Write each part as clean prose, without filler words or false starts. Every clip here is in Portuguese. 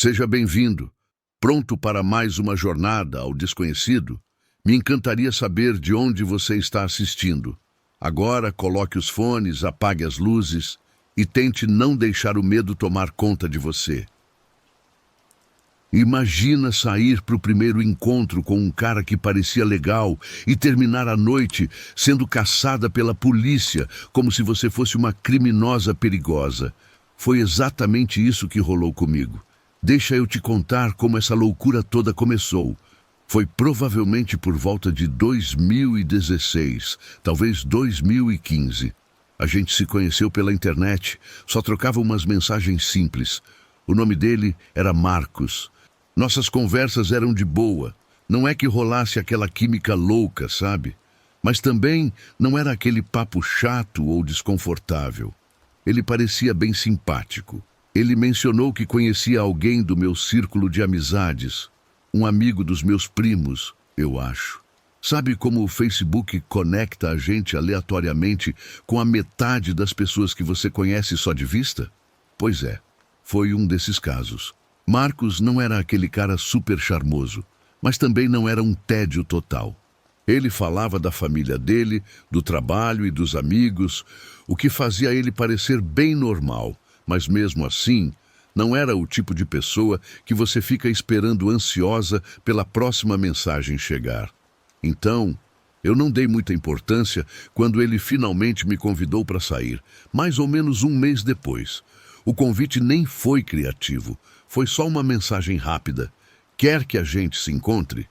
Seja bem-vindo. Pronto para mais uma jornada ao desconhecido? Me encantaria saber de onde você está assistindo. Agora, coloque os fones, apague as luzes e tente não deixar o medo tomar conta de você. Imagina sair para o primeiro encontro com um cara que parecia legal e terminar a noite sendo caçada pela polícia como se você fosse uma criminosa perigosa. Foi exatamente isso que rolou comigo. Deixa eu te contar como essa loucura toda começou. Foi provavelmente por volta de 2016, talvez 2015. A gente se conheceu pela internet, só trocava umas mensagens simples. O nome dele era Marcos. Nossas conversas eram de boa. Não é que rolasse aquela química louca, sabe? Mas também não era aquele papo chato ou desconfortável. Ele parecia bem simpático. Ele mencionou que conhecia alguém do meu círculo de amizades. Um amigo dos meus primos, eu acho. Sabe como o Facebook conecta a gente aleatoriamente com a metade das pessoas que você conhece só de vista? Pois é, foi um desses casos. Marcos não era aquele cara super charmoso, mas também não era um tédio total. Ele falava da família dele, do trabalho e dos amigos, o que fazia ele parecer bem normal, mas mesmo assim, não era o tipo de pessoa que você fica esperando ansiosa pela próxima mensagem chegar. Então, eu não dei muita importância quando ele finalmente me convidou para sair, mais ou menos um mês depois. O convite nem foi criativo, foi só uma mensagem rápida. Quer que a gente se encontre?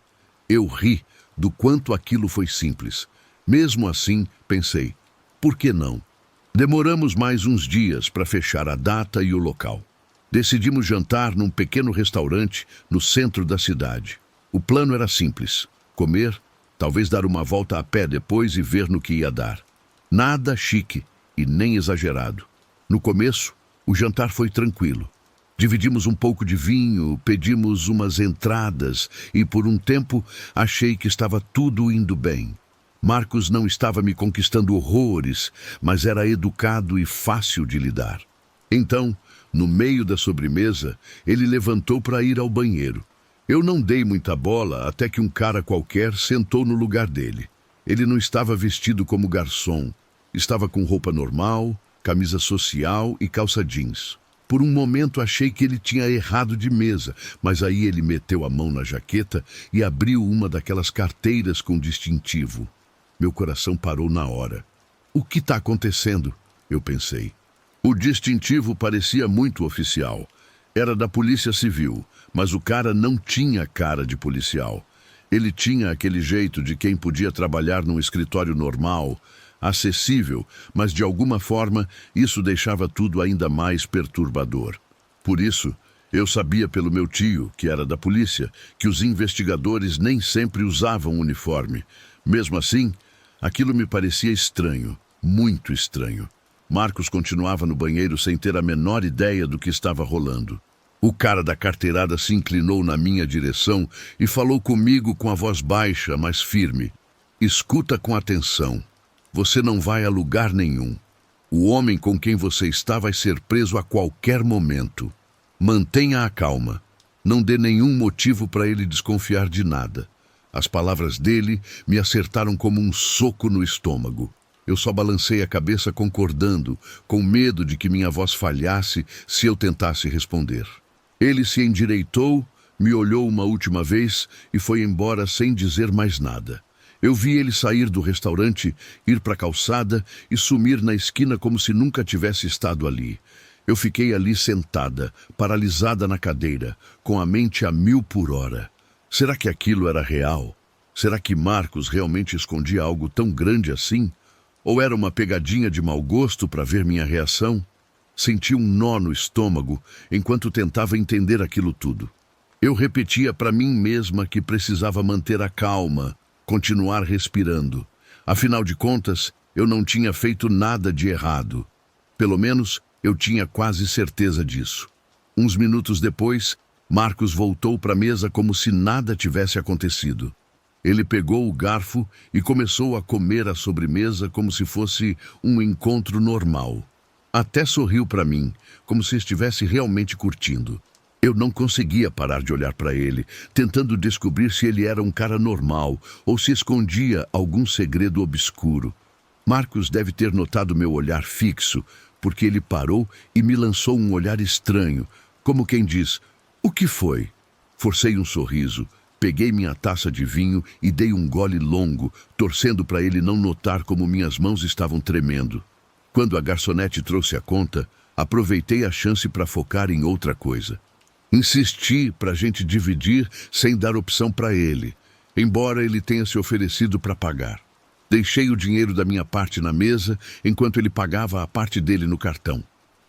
Eu ri do quanto aquilo foi simples. Mesmo assim, pensei, por que não? Demoramos mais uns dias para fechar a data e o local. Decidimos jantar num pequeno restaurante no centro da cidade. O plano era simples: comer, talvez dar uma volta a pé depois e ver no que ia dar. Nada chique e nem exagerado. No começo, o jantar foi tranquilo. Dividimos um pouco de vinho, pedimos umas entradas e por um tempo achei que estava tudo indo bem. Marcos não estava me conquistando horrores, mas era educado e fácil de lidar. Então, no meio da sobremesa, ele levantou para ir ao banheiro. Eu não dei muita bola até que um cara qualquer sentou no lugar dele. Ele não estava vestido como garçom. Estava com roupa normal, camisa social e calça jeans. Por um momento achei que ele tinha errado de mesa, mas aí ele meteu a mão na jaqueta e abriu uma daquelas carteiras com distintivo. Meu coração parou na hora. O que está acontecendo? Eu pensei. O distintivo parecia muito oficial. Era da Polícia Civil, mas o cara não tinha cara de policial. Ele tinha aquele jeito de quem podia trabalhar num escritório normal, acessível, mas de alguma forma isso deixava tudo ainda mais perturbador. Por isso, eu sabia pelo meu tio, que era da polícia, que os investigadores nem sempre usavam uniforme. Mesmo assim, aquilo me parecia estranho, muito estranho. Marcos continuava no banheiro sem ter a menor ideia do que estava rolando. O cara da carteirada se inclinou na minha direção e falou comigo com a voz baixa, mas firme. Escuta com atenção. Você não vai a lugar nenhum. O homem com quem você está vai ser preso a qualquer momento. Mantenha a calma. Não dê nenhum motivo para ele desconfiar de nada. As palavras dele me acertaram como um soco no estômago. Eu só balancei a cabeça concordando, com medo de que minha voz falhasse se eu tentasse responder. Ele se endireitou, me olhou uma última vez e foi embora sem dizer mais nada. Eu vi ele sair do restaurante, ir para a calçada e sumir na esquina como se nunca tivesse estado ali. Eu fiquei ali sentada, paralisada na cadeira, com a mente a 1000 por hora. Será que aquilo era real? Será que Marcos realmente escondia algo tão grande assim? Ou era uma pegadinha de mau gosto para ver minha reação? Senti um nó no estômago enquanto tentava entender aquilo tudo. Eu repetia para mim mesma que precisava manter a calma, continuar respirando. Afinal de contas, eu não tinha feito nada de errado. Pelo menos, eu tinha quase certeza disso. Uns minutos depois, Marcos voltou para a mesa como se nada tivesse acontecido. Ele pegou o garfo e começou a comer a sobremesa como se fosse um encontro normal. Até sorriu para mim, como se estivesse realmente curtindo. Eu não conseguia parar de olhar para ele, tentando descobrir se ele era um cara normal ou se escondia algum segredo obscuro. Marcos deve ter notado meu olhar fixo, porque ele parou e me lançou um olhar estranho, como quem diz: "O que foi?" Forcei um sorriso, peguei minha taça de vinho e dei um gole longo, torcendo para ele não notar como minhas mãos estavam tremendo. Quando a garçonete trouxe a conta, aproveitei a chance para focar em outra coisa. Insisti para a gente dividir sem dar opção para ele, embora ele tenha se oferecido para pagar. Deixei o dinheiro da minha parte na mesa, enquanto ele pagava a parte dele no cartão.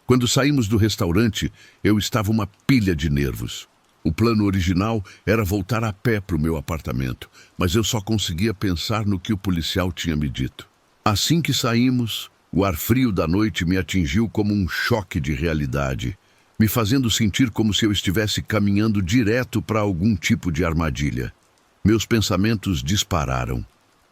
Quando saímos do restaurante, eu estava uma pilha de nervos. O plano original era voltar a pé para o meu apartamento, mas eu só conseguia pensar no que o policial tinha me dito. Assim que saímos, o ar frio da noite me atingiu como um choque de realidade, me fazendo sentir como se eu estivesse caminhando direto para algum tipo de armadilha. Meus pensamentos dispararam.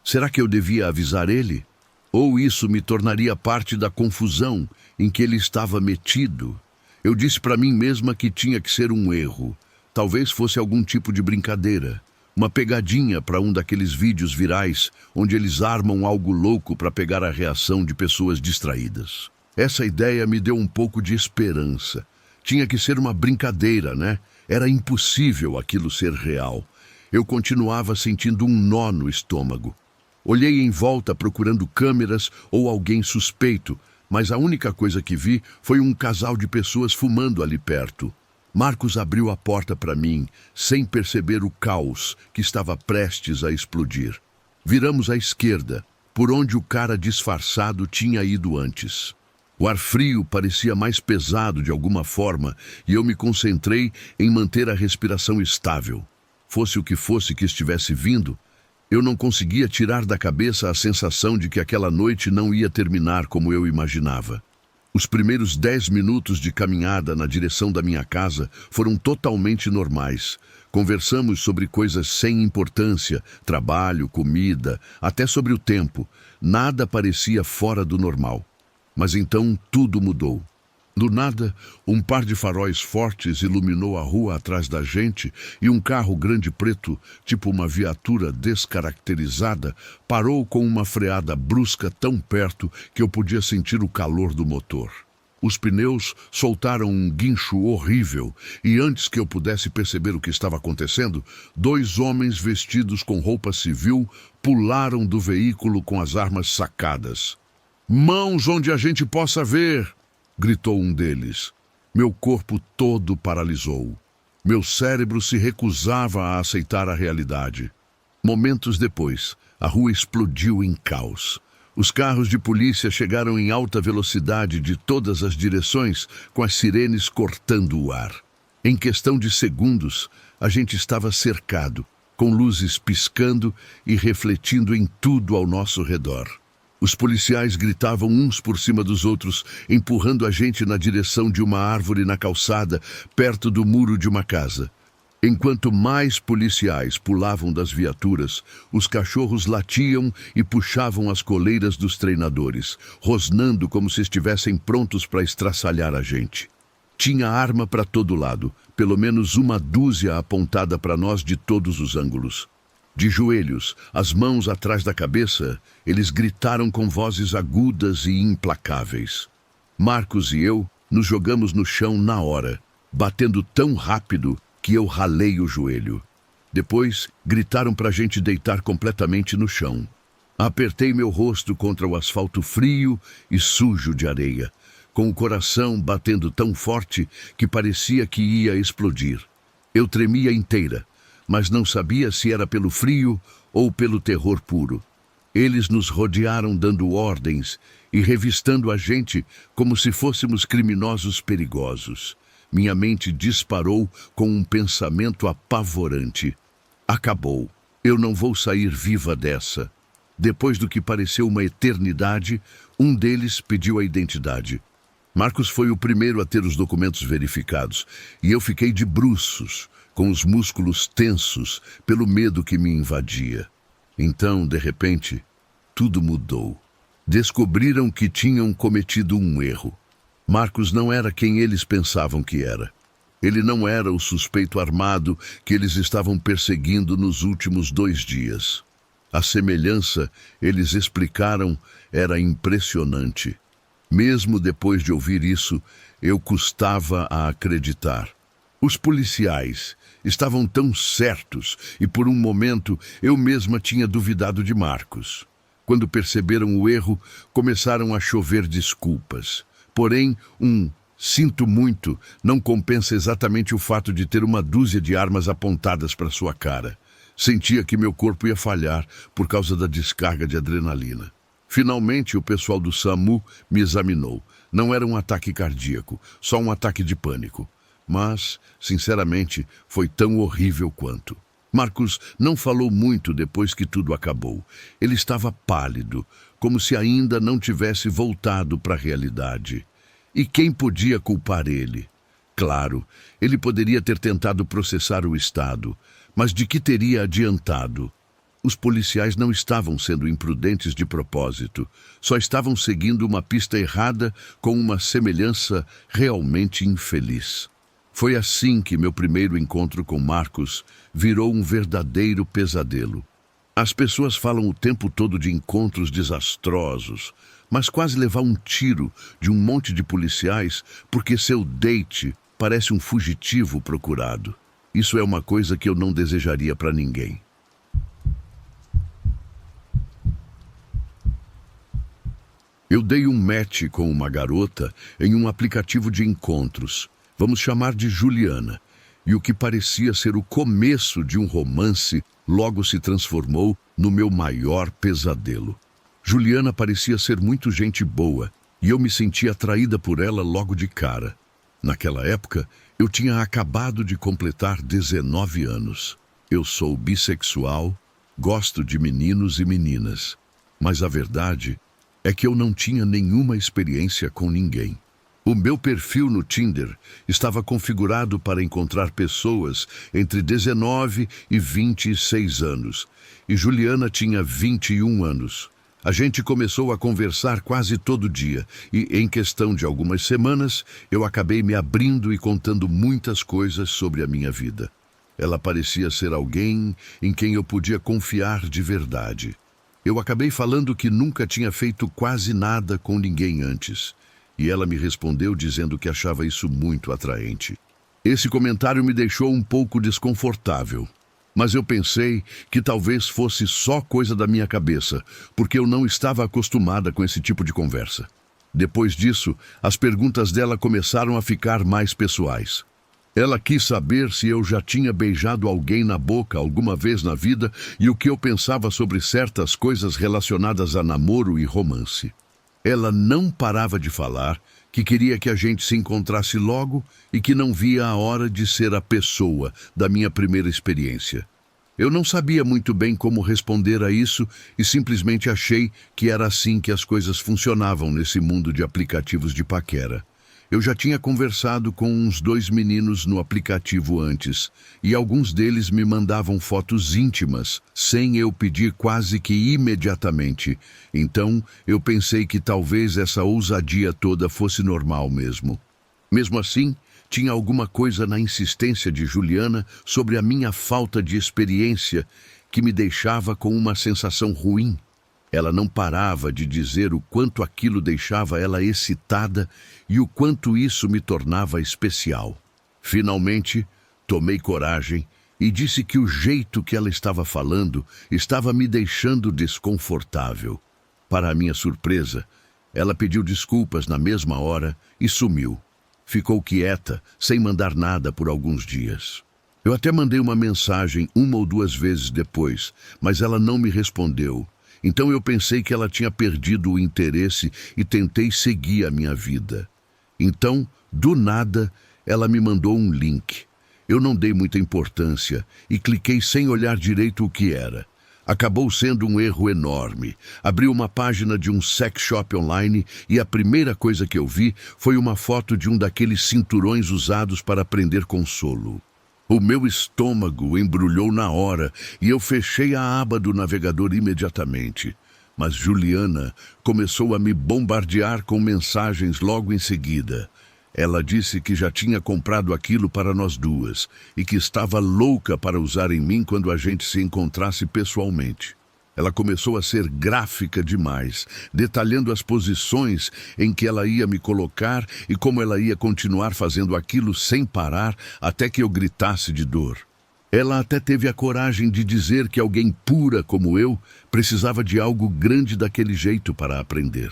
Será que eu devia avisar ele? Ou isso me tornaria parte da confusão em que ele estava metido? Eu disse para mim mesma que tinha que ser um erro. Talvez fosse algum tipo de brincadeira. Uma pegadinha para um daqueles vídeos virais onde eles armam algo louco para pegar a reação de pessoas distraídas. Essa ideia me deu um pouco de esperança. Tinha que ser uma brincadeira, né? Era impossível aquilo ser real. Eu continuava sentindo um nó no estômago. Olhei em volta procurando câmeras ou alguém suspeito, mas a única coisa que vi foi um casal de pessoas fumando ali perto. Marcos abriu a porta para mim, sem perceber o caos que estava prestes a explodir. Viramos à esquerda, por onde o cara disfarçado tinha ido antes. O ar frio parecia mais pesado de alguma forma e eu me concentrei em manter a respiração estável. Fosse o que fosse que estivesse vindo, eu não conseguia tirar da cabeça a sensação de que aquela noite não ia terminar como eu imaginava. Os primeiros 10 minutos de caminhada na direção da minha casa foram totalmente normais. Conversamos sobre coisas sem importância, trabalho, comida, até sobre o tempo. Nada parecia fora do normal. Mas então tudo mudou. Do nada, um par de faróis fortes iluminou a rua atrás da gente e um carro grande preto, tipo uma viatura descaracterizada, parou com uma freada brusca tão perto que eu podia sentir o calor do motor. Os pneus soltaram um guincho horrível e antes que eu pudesse perceber o que estava acontecendo, 2 homens vestidos com roupa civil pularam do veículo com as armas sacadas. "Mãos onde a gente possa ver!" gritou um deles. Meu corpo todo paralisou. Meu cérebro se recusava a aceitar a realidade. Momentos depois, a rua explodiu em caos. Os carros de polícia chegaram em alta velocidade de todas as direções, com as sirenes cortando o ar. Em questão de segundos, a gente estava cercado, com luzes piscando e refletindo em tudo ao nosso redor. Os policiais gritavam uns por cima dos outros, empurrando a gente na direção de uma árvore na calçada, perto do muro de uma casa. Enquanto mais policiais pulavam das viaturas, os cachorros latiam e puxavam as coleiras dos treinadores, rosnando como se estivessem prontos para estraçalhar a gente. Tinha arma para todo lado, pelo menos uma dúzia apontada para nós de todos os ângulos. De joelhos, as mãos atrás da cabeça, eles gritaram com vozes agudas e implacáveis. Marcos e eu nos jogamos no chão na hora, batendo tão rápido que eu ralei o joelho. Depois, gritaram para a gente deitar completamente no chão. Apertei meu rosto contra o asfalto frio e sujo de areia, com o coração batendo tão forte que parecia que ia explodir. Eu tremia inteira, mas não sabia se era pelo frio ou pelo terror puro. Eles nos rodearam dando ordens e revistando a gente como se fôssemos criminosos perigosos. Minha mente disparou com um pensamento apavorante. Acabou. Eu não vou sair viva dessa. Depois do que pareceu uma eternidade, um deles pediu a identidade. Marcos foi o primeiro a ter os documentos verificados e eu fiquei de bruços, com os músculos tensos pelo medo que me invadia. Então, de repente, tudo mudou. Descobriram que tinham cometido um erro. Marcos não era quem eles pensavam que era. Ele não era o suspeito armado que eles estavam perseguindo nos últimos 2 dias. A semelhança, eles explicaram, era impressionante. Mesmo depois de ouvir isso, eu custava a acreditar. Os policiais estavam tão certos e por um momento eu mesma tinha duvidado de Marcos. Quando perceberam o erro, começaram a chover desculpas. Porém, sinto muito não compensa exatamente o fato de ter uma dúzia de armas apontadas para sua cara. Sentia que meu corpo ia falhar por causa da descarga de adrenalina. Finalmente, o pessoal do SAMU me examinou. Não era um ataque cardíaco, só um ataque de pânico. Mas, sinceramente, foi tão horrível quanto. Marcos não falou muito depois que tudo acabou. Ele estava pálido, como se ainda não tivesse voltado para a realidade. E quem podia culpar ele? Claro, ele poderia ter tentado processar o Estado, mas de que teria adiantado? Os policiais não estavam sendo imprudentes de propósito, só estavam seguindo uma pista errada com uma semelhança realmente infeliz. Foi assim que meu primeiro encontro com Marcos virou um verdadeiro pesadelo. As pessoas falam o tempo todo de encontros desastrosos, mas quase levar um tiro de um monte de policiais porque seu date parece um fugitivo procurado. Isso é uma coisa que eu não desejaria para ninguém. Eu dei um match com uma garota em um aplicativo de encontros. Vamos chamar de Juliana. E o que parecia ser o começo de um romance logo se transformou no meu maior pesadelo. Juliana parecia ser muito gente boa e eu me senti atraída por ela logo de cara. Naquela época, eu tinha acabado de completar 19 anos. Eu sou bissexual, gosto de meninos e meninas. Mas a verdade é que eu não tinha nenhuma experiência com ninguém. O meu perfil no Tinder estava configurado para encontrar pessoas entre 19 e 26 anos, e Juliana tinha 21 anos. A gente começou a conversar quase todo dia, e em questão de algumas semanas, eu acabei me abrindo e contando muitas coisas sobre a minha vida. Ela parecia ser alguém em quem eu podia confiar de verdade. Eu acabei falando que nunca tinha feito quase nada com ninguém antes. E ela me respondeu dizendo que achava isso muito atraente. Esse comentário me deixou um pouco desconfortável. Mas eu pensei que talvez fosse só coisa da minha cabeça, porque eu não estava acostumada com esse tipo de conversa. Depois disso, as perguntas dela começaram a ficar mais pessoais. Ela quis saber se eu já tinha beijado alguém na boca alguma vez na vida e o que eu pensava sobre certas coisas relacionadas a namoro e romance. Ela não parava de falar que queria que a gente se encontrasse logo e que não via a hora de ser a pessoa da minha primeira experiência. Eu não sabia muito bem como responder a isso e simplesmente achei que era assim que as coisas funcionavam nesse mundo de aplicativos de paquera. Eu já tinha conversado com uns 2 meninos no aplicativo antes, e alguns deles me mandavam fotos íntimas, sem eu pedir quase que imediatamente. Então, eu pensei que talvez essa ousadia toda fosse normal mesmo. Mesmo assim, tinha alguma coisa na insistência de Juliana sobre a minha falta de experiência que me deixava com uma sensação ruim. Ela não parava de dizer o quanto aquilo deixava ela excitada e o quanto isso me tornava especial. Finalmente, tomei coragem e disse que o jeito que ela estava falando estava me deixando desconfortável. Para a minha surpresa, ela pediu desculpas na mesma hora e sumiu. Ficou quieta, sem mandar nada por alguns dias. Eu até mandei uma mensagem 1 ou 2 vezes depois, mas ela não me respondeu. Então eu pensei que ela tinha perdido o interesse e tentei seguir a minha vida. Então, do nada, ela me mandou um link. Eu não dei muita importância e cliquei sem olhar direito o que era. Acabou sendo um erro enorme. Abri uma página de um sex shop online e a primeira coisa que eu vi foi uma foto de um daqueles cinturões usados para prender consolo. O meu estômago embrulhou na hora e eu fechei a aba do navegador imediatamente. Mas Juliana começou a me bombardear com mensagens logo em seguida. Ela disse que já tinha comprado aquilo para nós duas e que estava louca para usar em mim quando a gente se encontrasse pessoalmente. Ela começou a ser gráfica demais, detalhando as posições em que ela ia me colocar e como ela ia continuar fazendo aquilo sem parar até que eu gritasse de dor. Ela até teve a coragem de dizer que alguém pura como eu precisava de algo grande daquele jeito para aprender.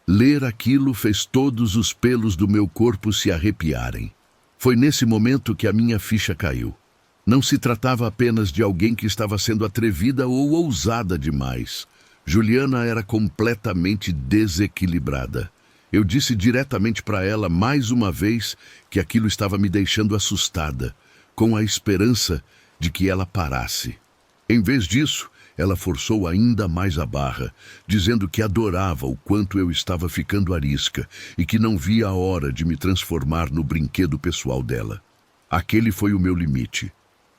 Ler aquilo fez todos os pelos do meu corpo se arrepiarem. Foi nesse momento que a minha ficha caiu. Não se tratava apenas de alguém que estava sendo atrevida ou ousada demais. Juliana era completamente desequilibrada. Eu disse diretamente para ela mais uma vez que aquilo estava me deixando assustada, com a esperança de que ela parasse. Em vez disso, ela forçou ainda mais a barra, dizendo que adorava o quanto eu estava ficando arisca e que não via a hora de me transformar no brinquedo pessoal dela. Aquele foi o meu limite.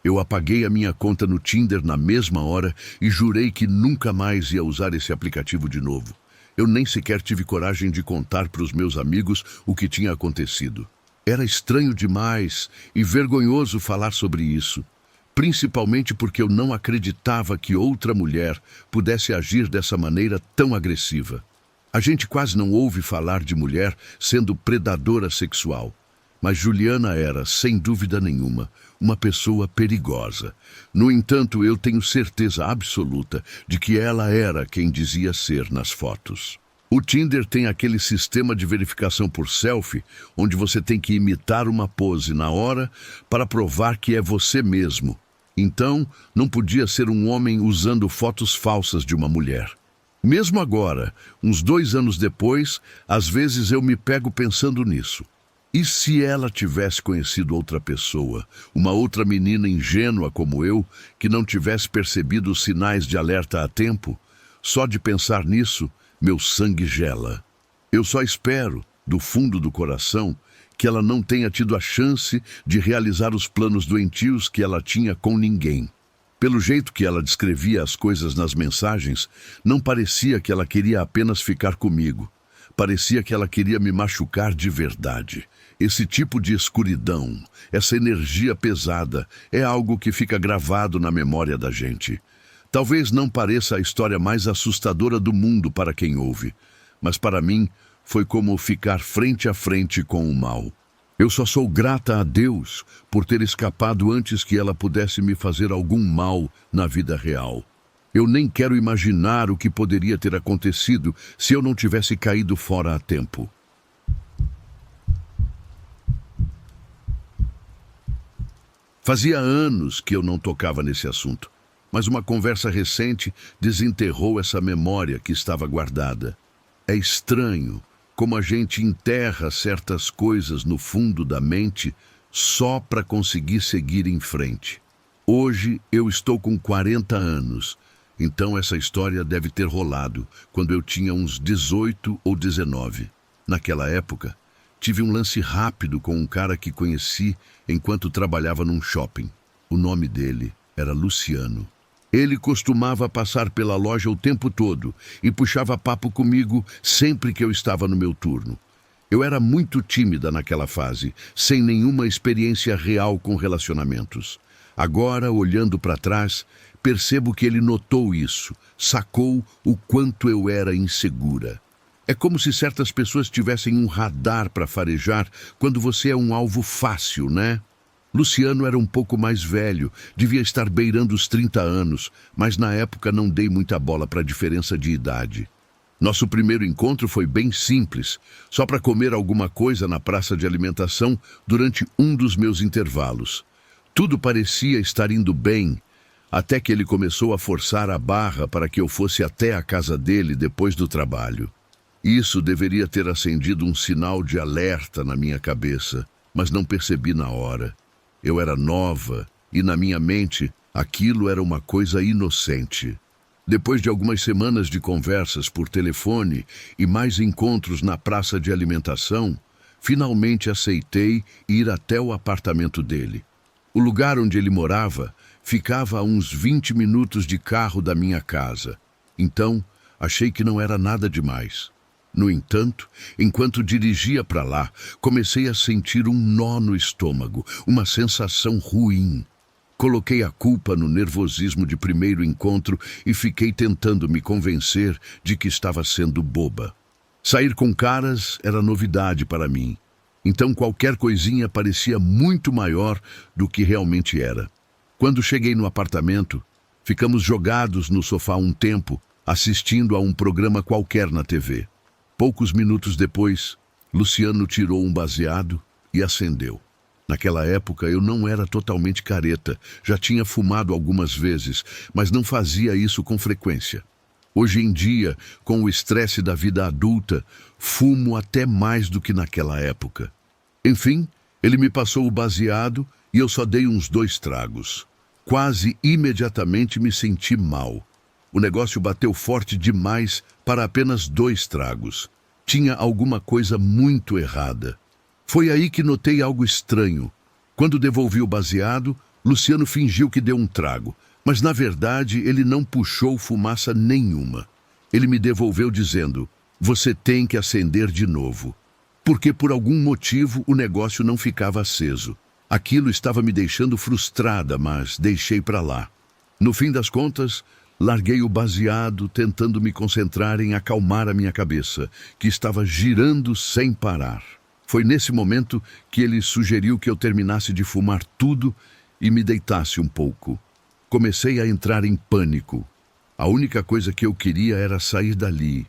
Eu apaguei a minha conta no Tinder na mesma hora e jurei que nunca mais ia usar esse aplicativo de novo. Eu nem sequer tive coragem de contar para os meus amigos o que tinha acontecido. Era estranho demais e vergonhoso falar sobre isso, principalmente porque eu não acreditava que outra mulher pudesse agir dessa maneira tão agressiva. A gente quase não ouve falar de mulher sendo predadora sexual. Mas Juliana era, sem dúvida nenhuma, uma pessoa perigosa. No entanto, eu tenho certeza absoluta de que ela era quem dizia ser nas fotos. O Tinder tem aquele sistema de verificação por selfie, onde você tem que imitar uma pose na hora para provar que é você mesmo. Então, não podia ser um homem usando fotos falsas de uma mulher. Mesmo agora, uns 2 anos depois, às vezes eu me pego pensando nisso. E se ela tivesse conhecido outra pessoa, uma outra menina ingênua como eu, que não tivesse percebido os sinais de alerta a tempo? Só de pensar nisso, meu sangue gela. Eu só espero, do fundo do coração, que ela não tenha tido a chance de realizar os planos doentios que ela tinha com ninguém. Pelo jeito que ela descrevia as coisas nas mensagens, não parecia que ela queria apenas ficar comigo. Parecia que ela queria me machucar de verdade. Esse tipo de escuridão, essa energia pesada, é algo que fica gravado na memória da gente. Talvez não pareça a história mais assustadora do mundo para quem ouve, mas para mim foi como ficar frente a frente com o mal. Eu só sou grata a Deus por ter escapado antes que ela pudesse me fazer algum mal na vida real. Eu nem quero imaginar o que poderia ter acontecido se eu não tivesse caído fora a tempo. Fazia anos que eu não tocava nesse assunto, mas uma conversa recente desenterrou essa memória que estava guardada. É estranho como a gente enterra certas coisas no fundo da mente só para conseguir seguir em frente. Hoje eu estou com 40 anos, então essa história deve ter rolado quando eu tinha uns 18 ou 19. Naquela época, tive um lance rápido com um cara que conheci enquanto trabalhava num shopping. O nome dele era Luciano. Ele costumava passar pela loja o tempo todo e puxava papo comigo sempre que eu estava no meu turno. Eu era muito tímida naquela fase, sem nenhuma experiência real com relacionamentos. Agora, olhando para trás, percebo que ele notou isso, sacou o quanto eu era insegura. É como se certas pessoas tivessem um radar para farejar quando você é um alvo fácil, né? Luciano era um pouco mais velho, devia estar beirando os 30 anos, mas na época não dei muita bola para a diferença de idade. Nosso primeiro encontro foi bem simples, só para comer alguma coisa na praça de alimentação durante um dos meus intervalos. Tudo parecia estar indo bem, até que ele começou a forçar a barra para que eu fosse até a casa dele depois do trabalho. Isso deveria ter acendido um sinal de alerta na minha cabeça, mas não percebi na hora. Eu era nova e, na minha mente, aquilo era uma coisa inocente. Depois de algumas semanas de conversas por telefone e mais encontros na praça de alimentação, finalmente aceitei ir até o apartamento dele. O lugar onde ele morava ficava a uns 20 minutos de carro da minha casa. Então, achei que não era nada demais. No entanto, enquanto dirigia para lá, comecei a sentir um nó no estômago, uma sensação ruim. Coloquei a culpa no nervosismo de primeiro encontro e fiquei tentando me convencer de que estava sendo boba. Sair com caras era novidade para mim, então qualquer coisinha parecia muito maior do que realmente era. Quando cheguei no apartamento, ficamos jogados no sofá um tempo, assistindo a um programa qualquer na TV. Poucos minutos depois, Luciano tirou um baseado e acendeu. Naquela época eu não era totalmente careta, já tinha fumado algumas vezes, mas não fazia isso com frequência. Hoje em dia, com o estresse da vida adulta, fumo até mais do que naquela época. Enfim, ele me passou o baseado e eu só dei uns 2 tragos. Quase imediatamente me senti mal. O negócio bateu forte demais para apenas 2 tragos. Tinha alguma coisa muito errada. Foi aí que notei algo estranho. Quando devolvi o baseado, Luciano fingiu que deu um trago, mas na verdade ele não puxou fumaça nenhuma. Ele me devolveu dizendo: "Você tem que acender de novo." Porque por algum motivo o negócio não ficava aceso. Aquilo estava me deixando frustrada, mas deixei para lá. No fim das contas, larguei o baseado, tentando me concentrar em acalmar a minha cabeça, que estava girando sem parar. Foi nesse momento que ele sugeriu que eu terminasse de fumar tudo e me deitasse um pouco. Comecei a entrar em pânico. A única coisa que eu queria era sair dali.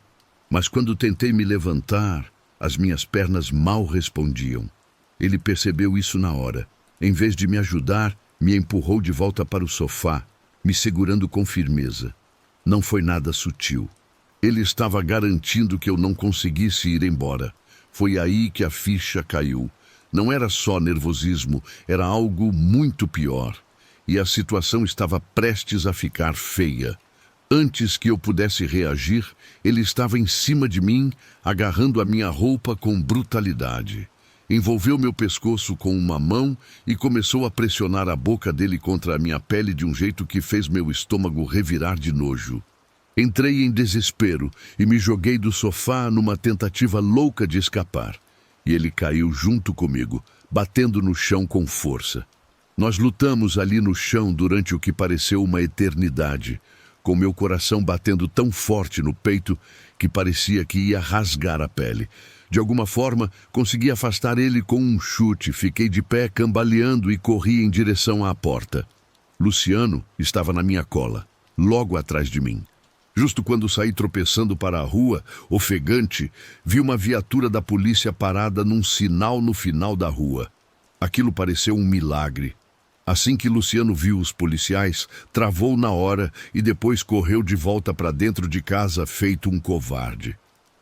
Mas quando tentei me levantar, as minhas pernas mal respondiam. Ele percebeu isso na hora. Em vez de me ajudar, me empurrou de volta para o sofá, me segurando com firmeza. Não foi nada sutil. Ele estava garantindo que eu não conseguisse ir embora. Foi aí que a ficha caiu. Não era só nervosismo, era algo muito pior. E a situação estava prestes a ficar feia. Antes que eu pudesse reagir, ele estava em cima de mim, agarrando a minha roupa com brutalidade. Envolveu meu pescoço com uma mão e começou a pressionar a boca dele contra a minha pele de um jeito que fez meu estômago revirar de nojo. Entrei em desespero e me joguei do sofá numa tentativa louca de escapar. E ele caiu junto comigo, batendo no chão com força. Nós lutamos ali no chão durante o que pareceu uma eternidade, com meu coração batendo tão forte no peito que parecia que ia rasgar a pele. De alguma forma, consegui afastar ele com um chute, fiquei de pé cambaleando e corri em direção à porta. Luciano estava na minha cola, logo atrás de mim. Justo quando saí tropeçando para a rua, ofegante, vi uma viatura da polícia parada num sinal no final da rua. Aquilo pareceu um milagre. Assim que Luciano viu os policiais, travou na hora e depois correu de volta para dentro de casa feito um covarde.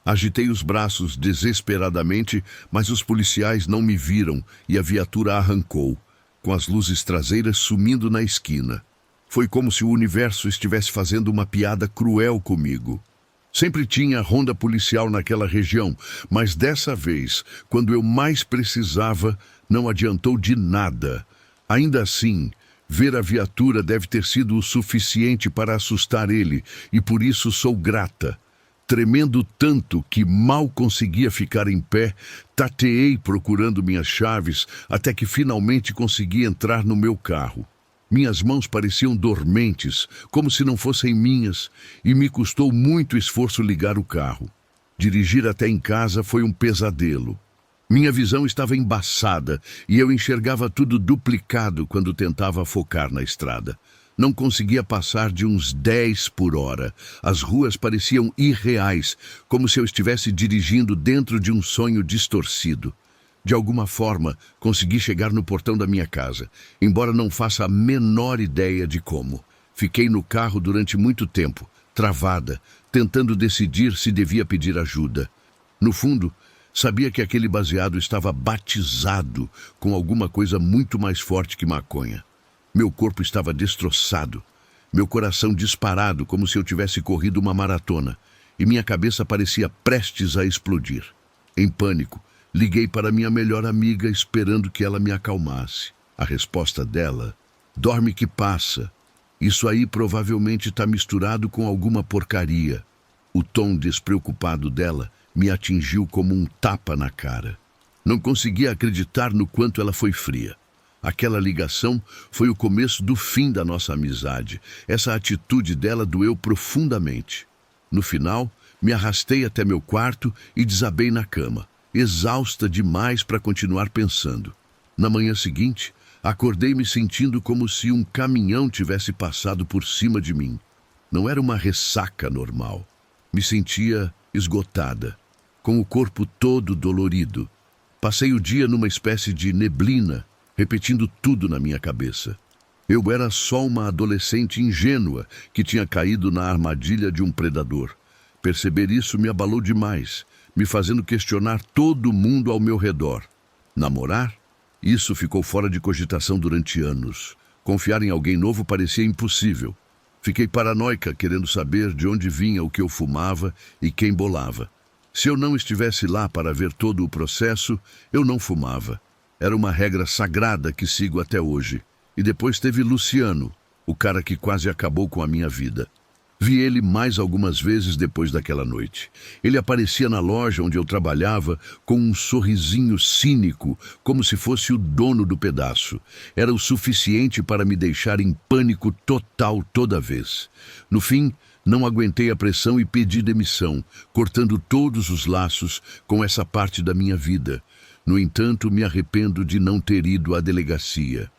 Agitei os braços desesperadamente, mas os policiais não me viram e a viatura arrancou, com as luzes traseiras sumindo na esquina. Foi como se o universo estivesse fazendo uma piada cruel comigo. Sempre tinha ronda policial naquela região, mas dessa vez, quando eu mais precisava, não adiantou de nada. Ainda assim, ver a viatura deve ter sido o suficiente para assustar ele, e por isso sou grata. Tremendo tanto que mal conseguia ficar em pé, tateei procurando minhas chaves até que finalmente consegui entrar no meu carro. Minhas mãos pareciam dormentes, como se não fossem minhas, e me custou muito esforço ligar o carro. Dirigir até em casa foi um pesadelo. Minha visão estava embaçada e eu enxergava tudo duplicado quando tentava focar na estrada. Não conseguia passar de uns 10 por hora. As ruas pareciam irreais, como se eu estivesse dirigindo dentro de um sonho distorcido. De alguma forma, consegui chegar no portão da minha casa, embora não faça a menor ideia de como. Fiquei no carro durante muito tempo, travada, tentando decidir se devia pedir ajuda. No fundo, sabia que aquele baseado estava batizado com alguma coisa muito mais forte que maconha. Meu corpo estava destroçado, meu coração disparado como se eu tivesse corrido uma maratona, e minha cabeça parecia prestes a explodir. Em pânico, liguei para minha melhor amiga esperando que ela me acalmasse. A resposta dela: "Dorme que passa. Isso aí provavelmente está misturado com alguma porcaria." O tom despreocupado dela me atingiu como um tapa na cara. Não conseguia acreditar no quanto ela foi fria. Aquela ligação foi o começo do fim da nossa amizade. Essa atitude dela doeu profundamente. No final, me arrastei até meu quarto e desabei na cama, exausta demais para continuar pensando. Na manhã seguinte, acordei me sentindo como se um caminhão tivesse passado por cima de mim. Não era uma ressaca normal. Me sentia esgotada, com o corpo todo dolorido. Passei o dia numa espécie de neblina, repetindo tudo na minha cabeça. Eu era só uma adolescente ingênua que tinha caído na armadilha de um predador. Perceber isso me abalou demais, me fazendo questionar todo mundo ao meu redor. Namorar? Isso ficou fora de cogitação durante anos. Confiar em alguém novo parecia impossível. Fiquei paranoica, querendo saber de onde vinha o que eu fumava e quem bolava. Se eu não estivesse lá para ver todo o processo, eu não fumava. Era uma regra sagrada que sigo até hoje. E depois teve Luciano, o cara que quase acabou com a minha vida. Vi ele mais algumas vezes depois daquela noite. Ele aparecia na loja onde eu trabalhava com um sorrisinho cínico, como se fosse o dono do pedaço. Era o suficiente para me deixar em pânico total toda vez. No fim, não aguentei a pressão e pedi demissão, cortando todos os laços com essa parte da minha vida. No entanto, me arrependo de não ter ido à delegacia.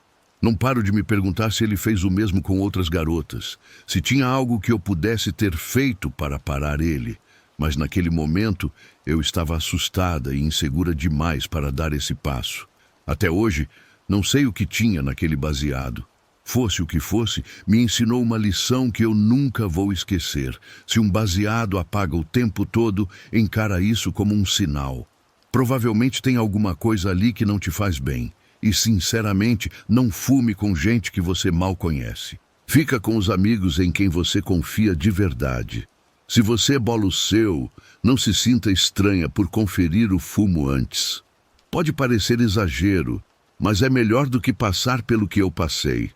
Não paro de me perguntar se ele fez o mesmo com outras garotas, se tinha algo que eu pudesse ter feito para parar ele. Mas naquele momento eu estava assustada e insegura demais para dar esse passo. Até hoje, não sei o que tinha naquele baseado. Fosse o que fosse, me ensinou uma lição que eu nunca vou esquecer. Se um baseado apaga o tempo todo, encara isso como um sinal. Provavelmente tem alguma coisa ali que não te faz bem. E, sinceramente, não fume com gente que você mal conhece. Fica com os amigos em quem você confia de verdade. Se você bola o seu, não se sinta estranha por conferir o fumo antes. Pode parecer exagero, mas é melhor do que passar pelo que eu passei.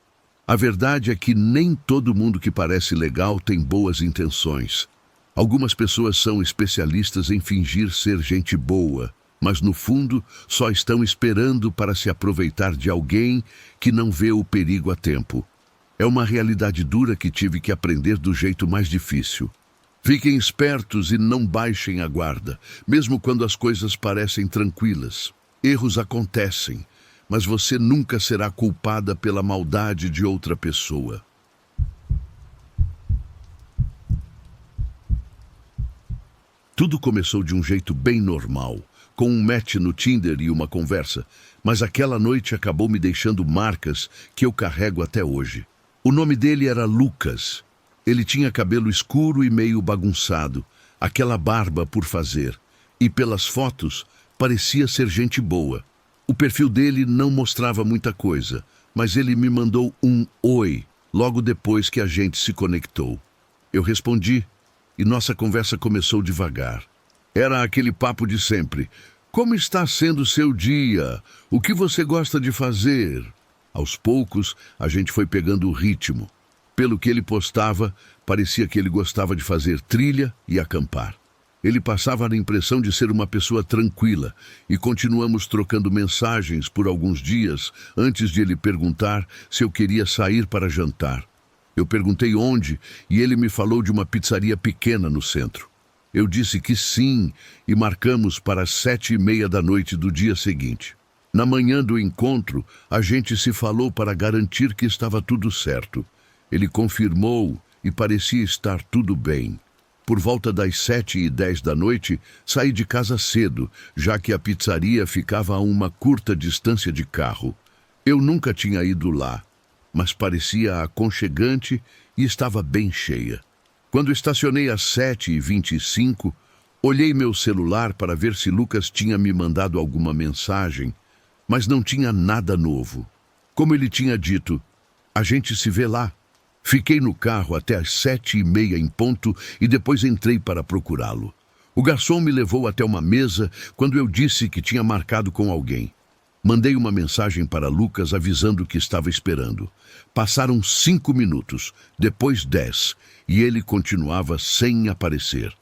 A verdade é que nem todo mundo que parece legal tem boas intenções. Algumas pessoas são especialistas em fingir ser gente boa, mas no fundo só estão esperando para se aproveitar de alguém que não vê o perigo a tempo. É uma realidade dura que tive que aprender do jeito mais difícil. Fiquem espertos e não baixem a guarda, mesmo quando as coisas parecem tranquilas. Erros acontecem, mas você nunca será culpada pela maldade de outra pessoa. Tudo começou de um jeito bem normal, com um match no Tinder e uma conversa, mas aquela noite acabou me deixando marcas que eu carrego até hoje. O nome dele era Lucas. Ele tinha cabelo escuro e meio bagunçado, aquela barba por fazer, e pelas fotos parecia ser gente boa. O perfil dele não mostrava muita coisa, mas ele me mandou um oi logo depois que a gente se conectou. Eu respondi e nossa conversa começou devagar. Era aquele papo de sempre. Como está sendo seu dia? O que você gosta de fazer? Aos poucos, a gente foi pegando o ritmo. Pelo que ele postava, parecia que ele gostava de fazer trilha e acampar. Ele passava a impressão de ser uma pessoa tranquila e continuamos trocando mensagens por alguns dias antes de ele perguntar se eu queria sair para jantar. Eu perguntei onde e ele me falou de uma pizzaria pequena no centro. Eu disse que sim e marcamos para as 7:30 da noite do dia seguinte. Na manhã do encontro, a gente se falou para garantir que estava tudo certo. Ele confirmou e parecia estar tudo bem. Por volta das 7:10 da noite, saí de casa cedo, já que a pizzaria ficava a uma curta distância de carro. Eu nunca tinha ido lá, mas parecia aconchegante e estava bem cheia. Quando estacionei às 7:25, olhei meu celular para ver se Lucas tinha me mandado alguma mensagem, mas não tinha nada novo. Como ele tinha dito, a gente se vê lá. Fiquei no carro até às 7:30 em ponto e depois entrei para procurá-lo. O garçom me levou até uma mesa quando eu disse que tinha marcado com alguém. Mandei uma mensagem para Lucas avisando que estava esperando. Passaram 5 minutos, depois 10, e ele continuava sem aparecer.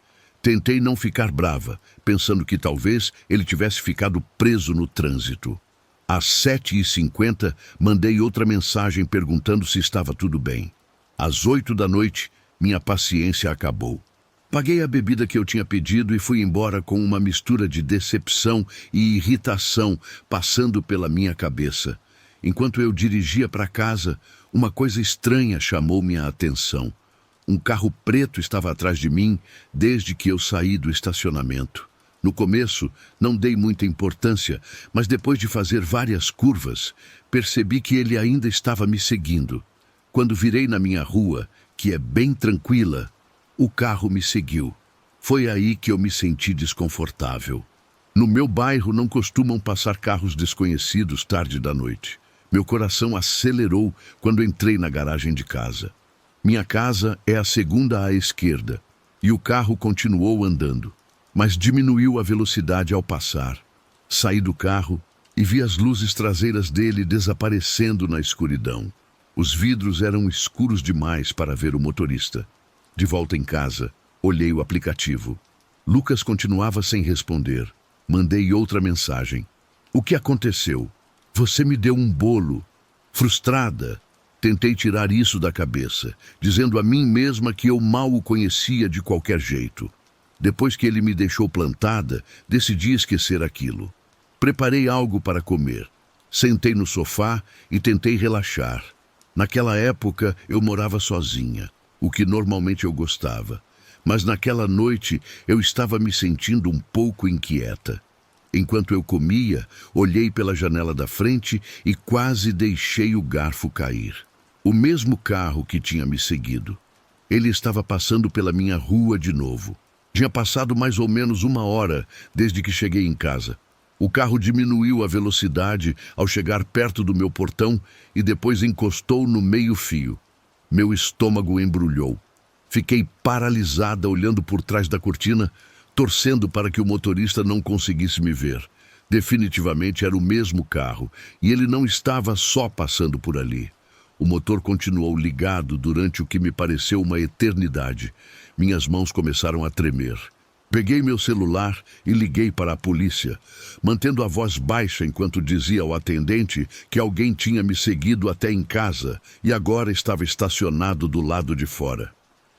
Tentei não ficar brava, pensando que talvez ele tivesse ficado preso no trânsito. Às 7h50, mandei outra mensagem perguntando se estava tudo bem. Às 8 da noite, minha paciência acabou. Paguei a bebida que eu tinha pedido e fui embora com uma mistura de decepção e irritação passando pela minha cabeça. Enquanto eu dirigia para casa, uma coisa estranha chamou minha atenção. Um carro preto estava atrás de mim desde que eu saí do estacionamento. No começo, não dei muita importância, mas depois de fazer várias curvas, percebi que ele ainda estava me seguindo. Quando virei na minha rua, que é bem tranquila, o carro me seguiu. Foi aí que eu me senti desconfortável. No meu bairro não costumam passar carros desconhecidos tarde da noite. Meu coração acelerou quando entrei na garagem de casa. Minha casa é a segunda à esquerda, e o carro continuou andando, mas diminuiu a velocidade ao passar. Saí do carro e vi as luzes traseiras dele desaparecendo na escuridão. Os vidros eram escuros demais para ver o motorista. De volta em casa, olhei o aplicativo. Lucas continuava sem responder. Mandei outra mensagem. O que aconteceu? Você me deu um bolo. Frustrada, tentei tirar isso da cabeça, dizendo a mim mesma que eu mal o conhecia de qualquer jeito. Depois que ele me deixou plantada, decidi esquecer aquilo. Preparei algo para comer. Sentei no sofá e tentei relaxar. Naquela época, eu morava sozinha, o que normalmente eu gostava. Mas naquela noite, eu estava me sentindo um pouco inquieta. Enquanto eu comia, olhei pela janela da frente e quase deixei o garfo cair. O mesmo carro que tinha me seguido. Ele estava passando pela minha rua de novo. Tinha passado mais ou menos 1 hora desde que cheguei em casa. O carro diminuiu a velocidade ao chegar perto do meu portão e depois encostou no meio-fio. Meu estômago embrulhou. Fiquei paralisada olhando por trás da cortina, torcendo para que o motorista não conseguisse me ver. Definitivamente era o mesmo carro e ele não estava só passando por ali. O motor continuou ligado durante o que me pareceu uma eternidade. Minhas mãos começaram a tremer. Peguei meu celular e liguei para a polícia, mantendo a voz baixa enquanto dizia ao atendente que alguém tinha me seguido até em casa e agora estava estacionado do lado de fora.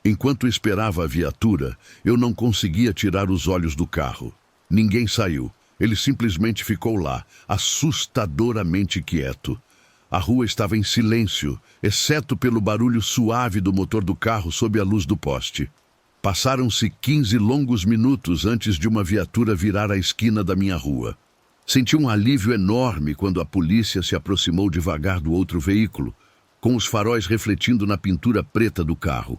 Enquanto esperava a viatura, eu não conseguia tirar os olhos do carro. Ninguém saiu. Ele simplesmente ficou lá, assustadoramente quieto. A rua estava em silêncio, exceto pelo barulho suave do motor do carro sob a luz do poste. Passaram-se 15 longos minutos antes de uma viatura virar a esquina da minha rua. Senti um alívio enorme quando a polícia se aproximou devagar do outro veículo, com os faróis refletindo na pintura preta do carro.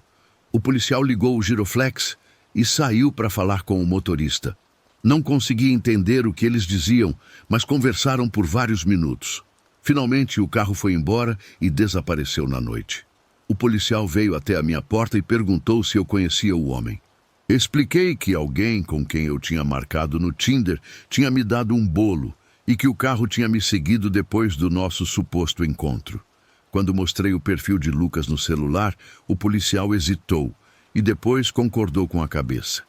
O policial ligou o giroflex e saiu para falar com o motorista. Não consegui entender o que eles diziam, mas conversaram por vários minutos. Finalmente, o carro foi embora e desapareceu na noite. O policial veio até a minha porta e perguntou se eu conhecia o homem. Expliquei que alguém com quem eu tinha marcado no Tinder tinha me dado um bolo e que o carro tinha me seguido depois do nosso suposto encontro. Quando mostrei o perfil de Lucas no celular, o policial hesitou e depois concordou com a cabeça.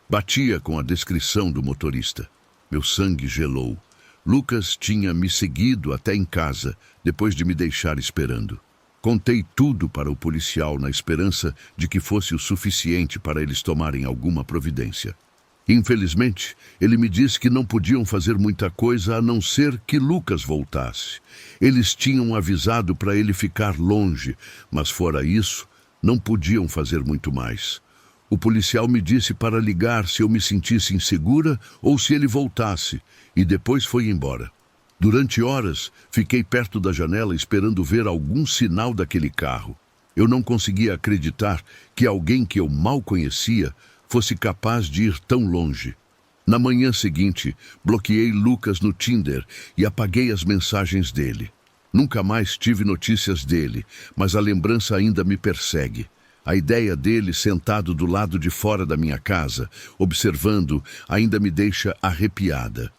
Batia com a descrição do motorista. Meu sangue gelou. Lucas tinha me seguido até em casa, depois de me deixar esperando. Contei tudo para o policial na esperança de que fosse o suficiente para eles tomarem alguma providência. Infelizmente, ele me disse que não podiam fazer muita coisa a não ser que Lucas voltasse. Eles tinham avisado para ele ficar longe, mas fora isso, não podiam fazer muito mais. O policial me disse para ligar se eu me sentisse insegura ou se ele voltasse, e depois foi embora. Durante horas, fiquei perto da janela esperando ver algum sinal daquele carro. Eu não conseguia acreditar que alguém que eu mal conhecia fosse capaz de ir tão longe. Na manhã seguinte, bloqueei Lucas no Tinder e apaguei as mensagens dele. Nunca mais tive notícias dele, mas a lembrança ainda me persegue. A ideia dele sentado do lado de fora da minha casa, observando, ainda me deixa arrepiada.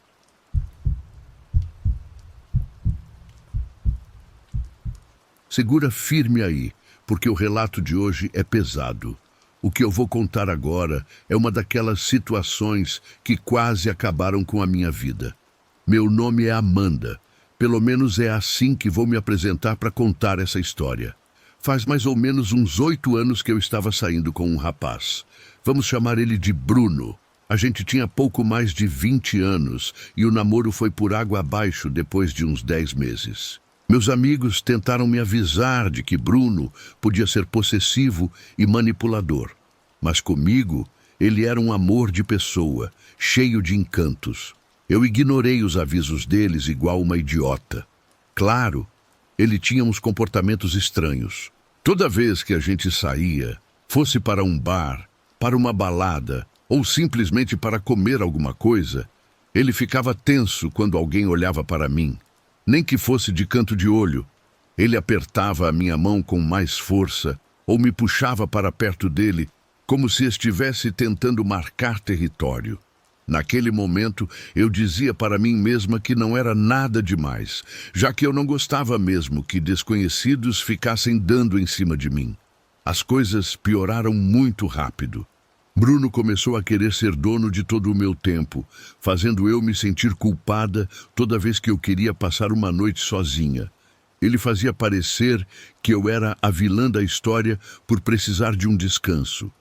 Segura firme aí, porque o relato de hoje é pesado. O que eu vou contar agora é uma daquelas situações que quase acabaram com a minha vida. Meu nome é Amanda. Pelo menos é assim que vou me apresentar para contar essa história. Faz mais ou menos uns 8 anos que eu estava saindo com um rapaz. Vamos chamar ele de Bruno. A gente tinha pouco mais de 20 anos e o namoro foi por água abaixo depois de uns 10 meses. Meus amigos tentaram me avisar de que Bruno podia ser possessivo e manipulador. Mas comigo, ele era um amor de pessoa, cheio de encantos. Eu ignorei os avisos deles igual uma idiota. Claro, ele tinha uns comportamentos estranhos. Toda vez que a gente saía, fosse para um bar, para uma balada ou simplesmente para comer alguma coisa, ele ficava tenso quando alguém olhava para mim. Nem que fosse de canto de olho, ele apertava a minha mão com mais força ou me puxava para perto dele, como se estivesse tentando marcar território. Naquele momento, eu dizia para mim mesma que não era nada demais, já que eu não gostava mesmo que desconhecidos ficassem dando em cima de mim. As coisas pioraram muito rápido. Bruno começou a querer ser dono de todo o meu tempo, fazendo eu me sentir culpada toda vez que eu queria passar uma noite sozinha. Ele fazia parecer que eu era a vilã da história por precisar de um descanso.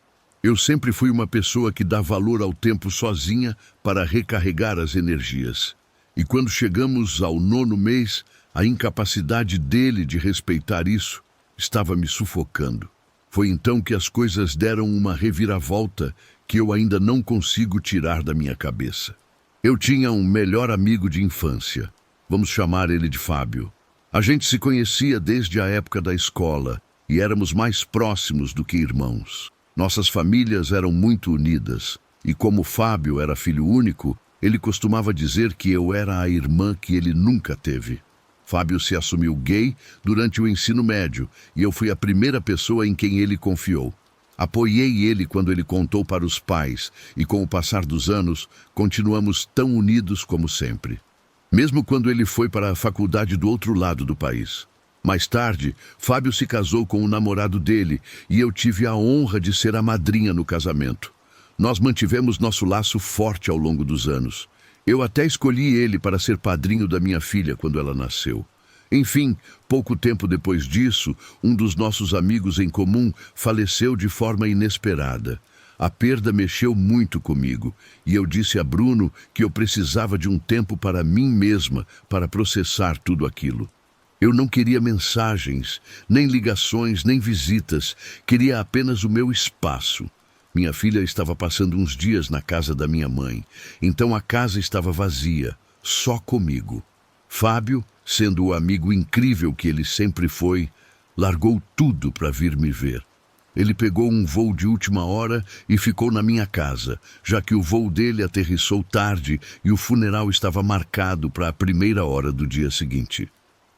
Eu sempre fui uma pessoa que dá valor ao tempo sozinha para recarregar as energias. E quando chegamos ao 9º mês, a incapacidade dele de respeitar isso estava me sufocando. Foi então que as coisas deram uma reviravolta que eu ainda não consigo tirar da minha cabeça. Eu tinha um melhor amigo de infância. Vamos chamar ele de Fábio. A gente se conhecia desde a época da escola e éramos mais próximos do que irmãos. Nossas famílias eram muito unidas, e como Fábio era filho único, ele costumava dizer que eu era a irmã que ele nunca teve. Fábio se assumiu gay durante o ensino médio, e eu fui a primeira pessoa em quem ele confiou. Apoiei ele quando ele contou para os pais, e com o passar dos anos, continuamos tão unidos como sempre. Mesmo quando ele foi para a faculdade do outro lado do país. Mais tarde, Fábio se casou com o namorado dele e eu tive a honra de ser a madrinha no casamento. Nós mantivemos nosso laço forte ao longo dos anos. Eu até escolhi ele para ser padrinho da minha filha quando ela nasceu. Enfim, pouco tempo depois disso, um dos nossos amigos em comum faleceu de forma inesperada. A perda mexeu muito comigo e eu disse a Bruno que eu precisava de um tempo para mim mesma para processar tudo aquilo. Eu não queria mensagens, nem ligações, nem visitas. Queria apenas o meu espaço. Minha filha estava passando uns dias na casa da minha mãe. Então a casa estava vazia, só comigo. Fábio, sendo o amigo incrível que ele sempre foi, largou tudo para vir me ver. Ele pegou um voo de última hora e ficou na minha casa, já que o voo dele aterrissou tarde e o funeral estava marcado para a 1ª hora do dia seguinte.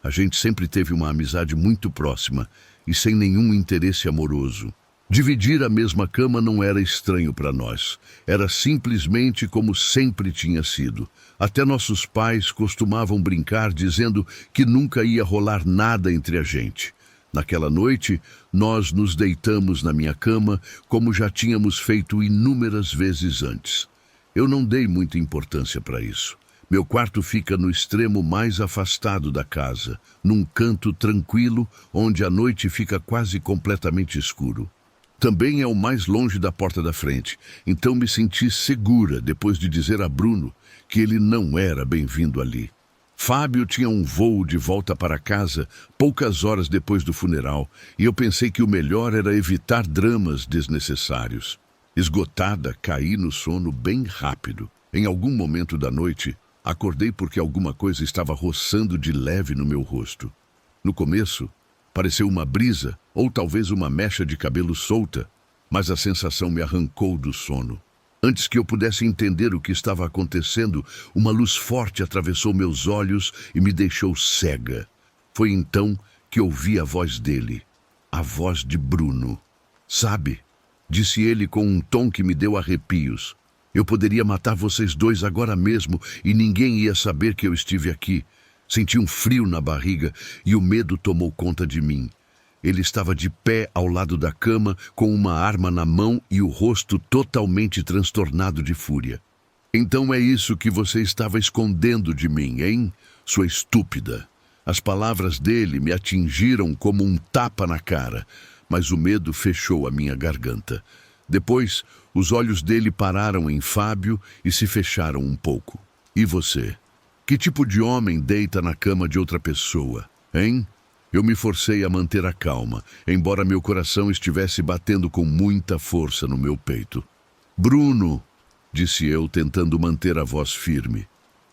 A gente sempre teve uma amizade muito próxima e sem nenhum interesse amoroso. Dividir a mesma cama não era estranho para nós. Era simplesmente como sempre tinha sido. Até nossos pais costumavam brincar dizendo que nunca ia rolar nada entre a gente. Naquela noite, nós nos deitamos na minha cama como já tínhamos feito inúmeras vezes antes. Eu não dei muita importância para isso. Meu quarto fica no extremo mais afastado da casa, num canto tranquilo, onde a noite fica quase completamente escuro. Também é o mais longe da porta da frente, então me senti segura depois de dizer a Bruno que ele não era bem-vindo ali. Fábio tinha um voo de volta para casa poucas horas depois do funeral, e eu pensei que o melhor era evitar dramas desnecessários. Esgotada, caí no sono bem rápido. Em algum momento da noite, acordei porque alguma coisa estava roçando de leve no meu rosto. No começo, pareceu uma brisa ou talvez uma mecha de cabelo solta, mas a sensação me arrancou do sono. Antes que eu pudesse entender o que estava acontecendo, uma luz forte atravessou meus olhos e me deixou cega. Foi então que ouvi a voz dele, a voz de Bruno. Sabe, disse ele com um tom que me deu arrepios. Eu poderia matar vocês dois agora mesmo e ninguém ia saber que eu estive aqui. Senti um frio na barriga e o medo tomou conta de mim. Ele estava de pé ao lado da cama, com uma arma na mão e o rosto totalmente transtornado de fúria. Então é isso que você estava escondendo de mim, hein, sua estúpida? As palavras dele me atingiram como um tapa na cara, mas o medo fechou a minha garganta. Depois, os olhos dele pararam em Fábio e se fecharam um pouco. E você? Que tipo de homem deita na cama de outra pessoa, hein? Eu me forcei a manter a calma, embora meu coração estivesse batendo com muita força no meu peito. Bruno, disse eu, tentando manter a voz firme.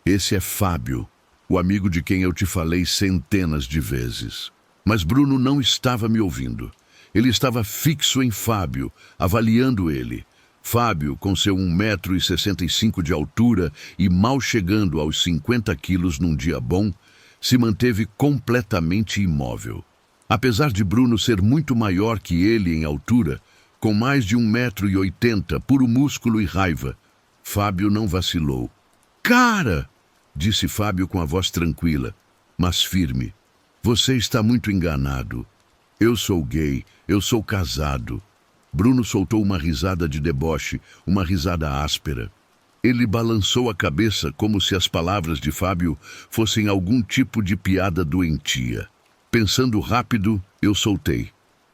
Esse é Fábio, o amigo de quem eu te falei centenas de vezes. Mas Bruno não estava me ouvindo. Ele estava fixo em Fábio, avaliando ele. Fábio, com seu 1,65 m de altura e mal chegando aos 50 quilos num dia bom, se manteve completamente imóvel. Apesar de Bruno ser muito maior que ele em altura, com mais de 1,80 m, puro músculo e raiva, Fábio não vacilou. Cara! Disse Fábio com a voz tranquila, mas firme. Você está muito enganado. Eu sou gay, eu sou casado. Bruno soltou uma risada de deboche, uma risada áspera. Ele balançou a cabeça como se as palavras de Fábio fossem algum tipo de piada doentia. Pensando rápido, eu soltei.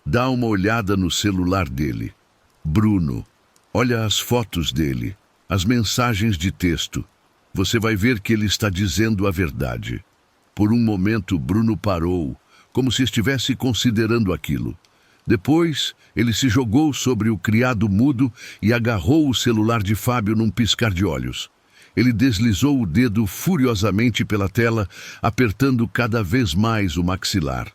Dá uma olhada no celular dele. Bruno, olha as fotos dele, as mensagens de texto. Você vai ver que ele está dizendo a verdade. Por um momento, Bruno parou, como se estivesse considerando aquilo. Depois, ele se jogou sobre o criado mudo e agarrou o celular de Fábio num piscar de olhos. Ele deslizou o dedo furiosamente pela tela, apertando cada vez mais o maxilar.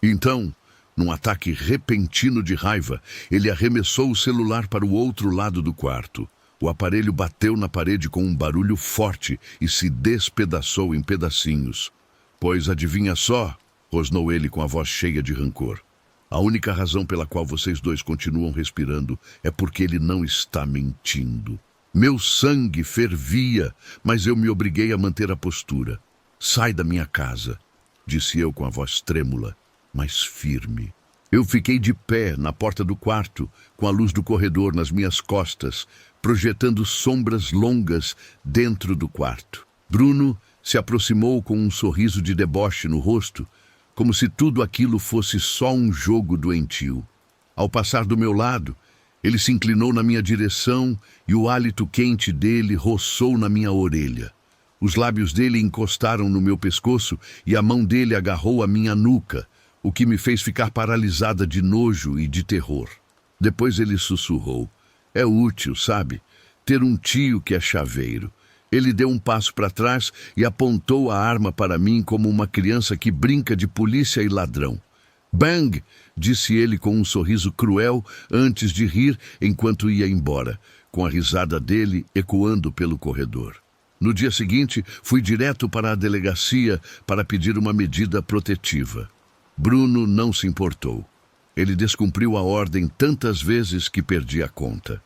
Então, num ataque repentino de raiva, ele arremessou o celular para o outro lado do quarto. O aparelho bateu na parede com um barulho forte e se despedaçou em pedacinhos. Pois adivinha só, rosnou ele com a voz cheia de rancor. A única razão pela qual vocês dois continuam respirando é porque ele não está mentindo. Meu sangue fervia, mas eu me obriguei a manter a postura. Sai da minha casa, disse eu com a voz trêmula, mas firme. Eu fiquei de pé na porta do quarto, com a luz do corredor nas minhas costas, projetando sombras longas dentro do quarto. Bruno se aproximou com um sorriso de deboche no rosto, como se tudo aquilo fosse só um jogo doentio. Ao passar do meu lado, ele se inclinou na minha direção e o hálito quente dele roçou na minha orelha. Os lábios dele encostaram no meu pescoço e a mão dele agarrou a minha nuca, o que me fez ficar paralisada de nojo e de terror. Depois ele sussurrou. É útil, sabe? Ter um tio que é chaveiro. Ele deu um passo para trás e apontou a arma para mim como uma criança que brinca de polícia e ladrão. Bang! Disse ele com um sorriso cruel antes de rir enquanto ia embora, com a risada dele ecoando pelo corredor. No dia seguinte, fui direto para a delegacia para pedir uma medida protetiva. Bruno não se importou. Ele descumpriu a ordem tantas vezes que perdi a conta.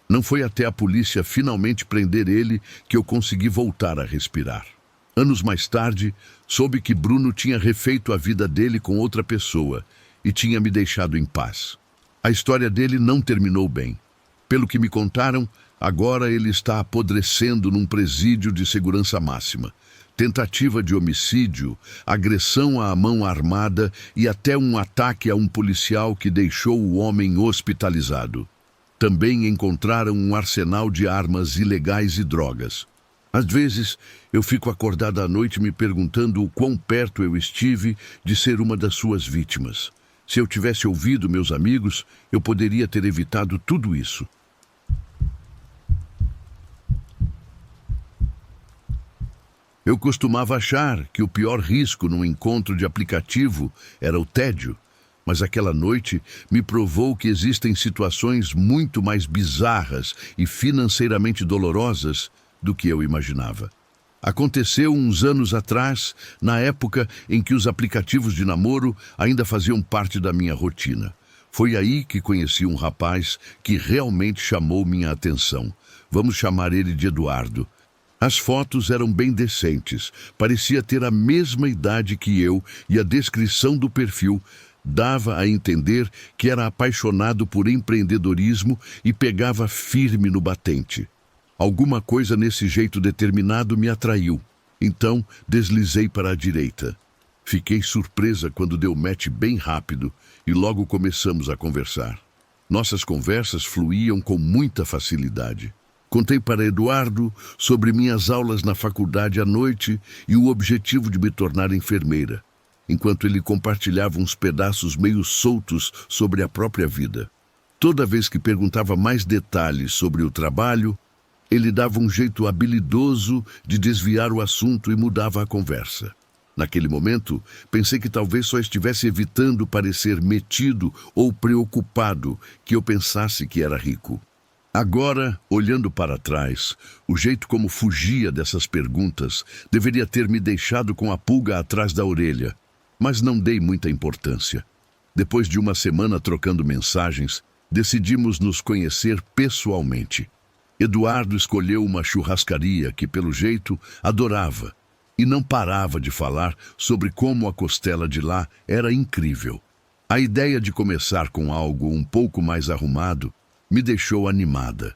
Não foi até a polícia finalmente prender ele que eu consegui voltar a respirar. Anos mais tarde, soube que Bruno tinha refeito a vida dele com outra pessoa e tinha me deixado em paz. A história dele não terminou bem. Pelo que me contaram, agora ele está apodrecendo num presídio de segurança máxima. Tentativa de homicídio, agressão à mão armada e até um ataque a um policial que deixou o homem hospitalizado. Também encontraram um arsenal de armas ilegais e drogas. Às vezes, eu fico acordada à noite me perguntando o quão perto eu estive de ser uma das suas vítimas. Se eu tivesse ouvido meus amigos, eu poderia ter evitado tudo isso. Eu costumava achar que o pior risco num encontro de aplicativo era o tédio. Mas aquela noite me provou que existem situações muito mais bizarras e financeiramente dolorosas do que eu imaginava. Aconteceu uns anos atrás, na época em que os aplicativos de namoro ainda faziam parte da minha rotina. Foi aí que conheci um rapaz que realmente chamou minha atenção. Vamos chamar ele de Eduardo. As fotos eram bem decentes, parecia ter a mesma idade que eu e a descrição do perfil Dava a entender que era apaixonado por empreendedorismo e pegava firme no batente. Alguma coisa nesse jeito determinado me atraiu. Então, deslizei para a direita. Fiquei surpresa quando deu match bem rápido e logo começamos a conversar. Nossas conversas fluíam com muita facilidade. Contei para Eduardo sobre minhas aulas na faculdade à noite e o objetivo de me tornar enfermeira, enquanto ele compartilhava uns pedaços meio soltos sobre a própria vida. Toda vez que perguntava mais detalhes sobre o trabalho, ele dava um jeito habilidoso de desviar o assunto e mudava a conversa. Naquele momento, pensei que talvez só estivesse evitando parecer metido ou preocupado que eu pensasse que era rico. Agora, olhando para trás, o jeito como fugia dessas perguntas deveria ter me deixado com a pulga atrás da orelha, mas não dei muita importância. Depois de uma semana trocando mensagens, decidimos nos conhecer pessoalmente. Eduardo escolheu uma churrascaria que, pelo jeito, adorava e não parava de falar sobre como a costela de lá era incrível. A ideia de começar com algo um pouco mais arrumado me deixou animada.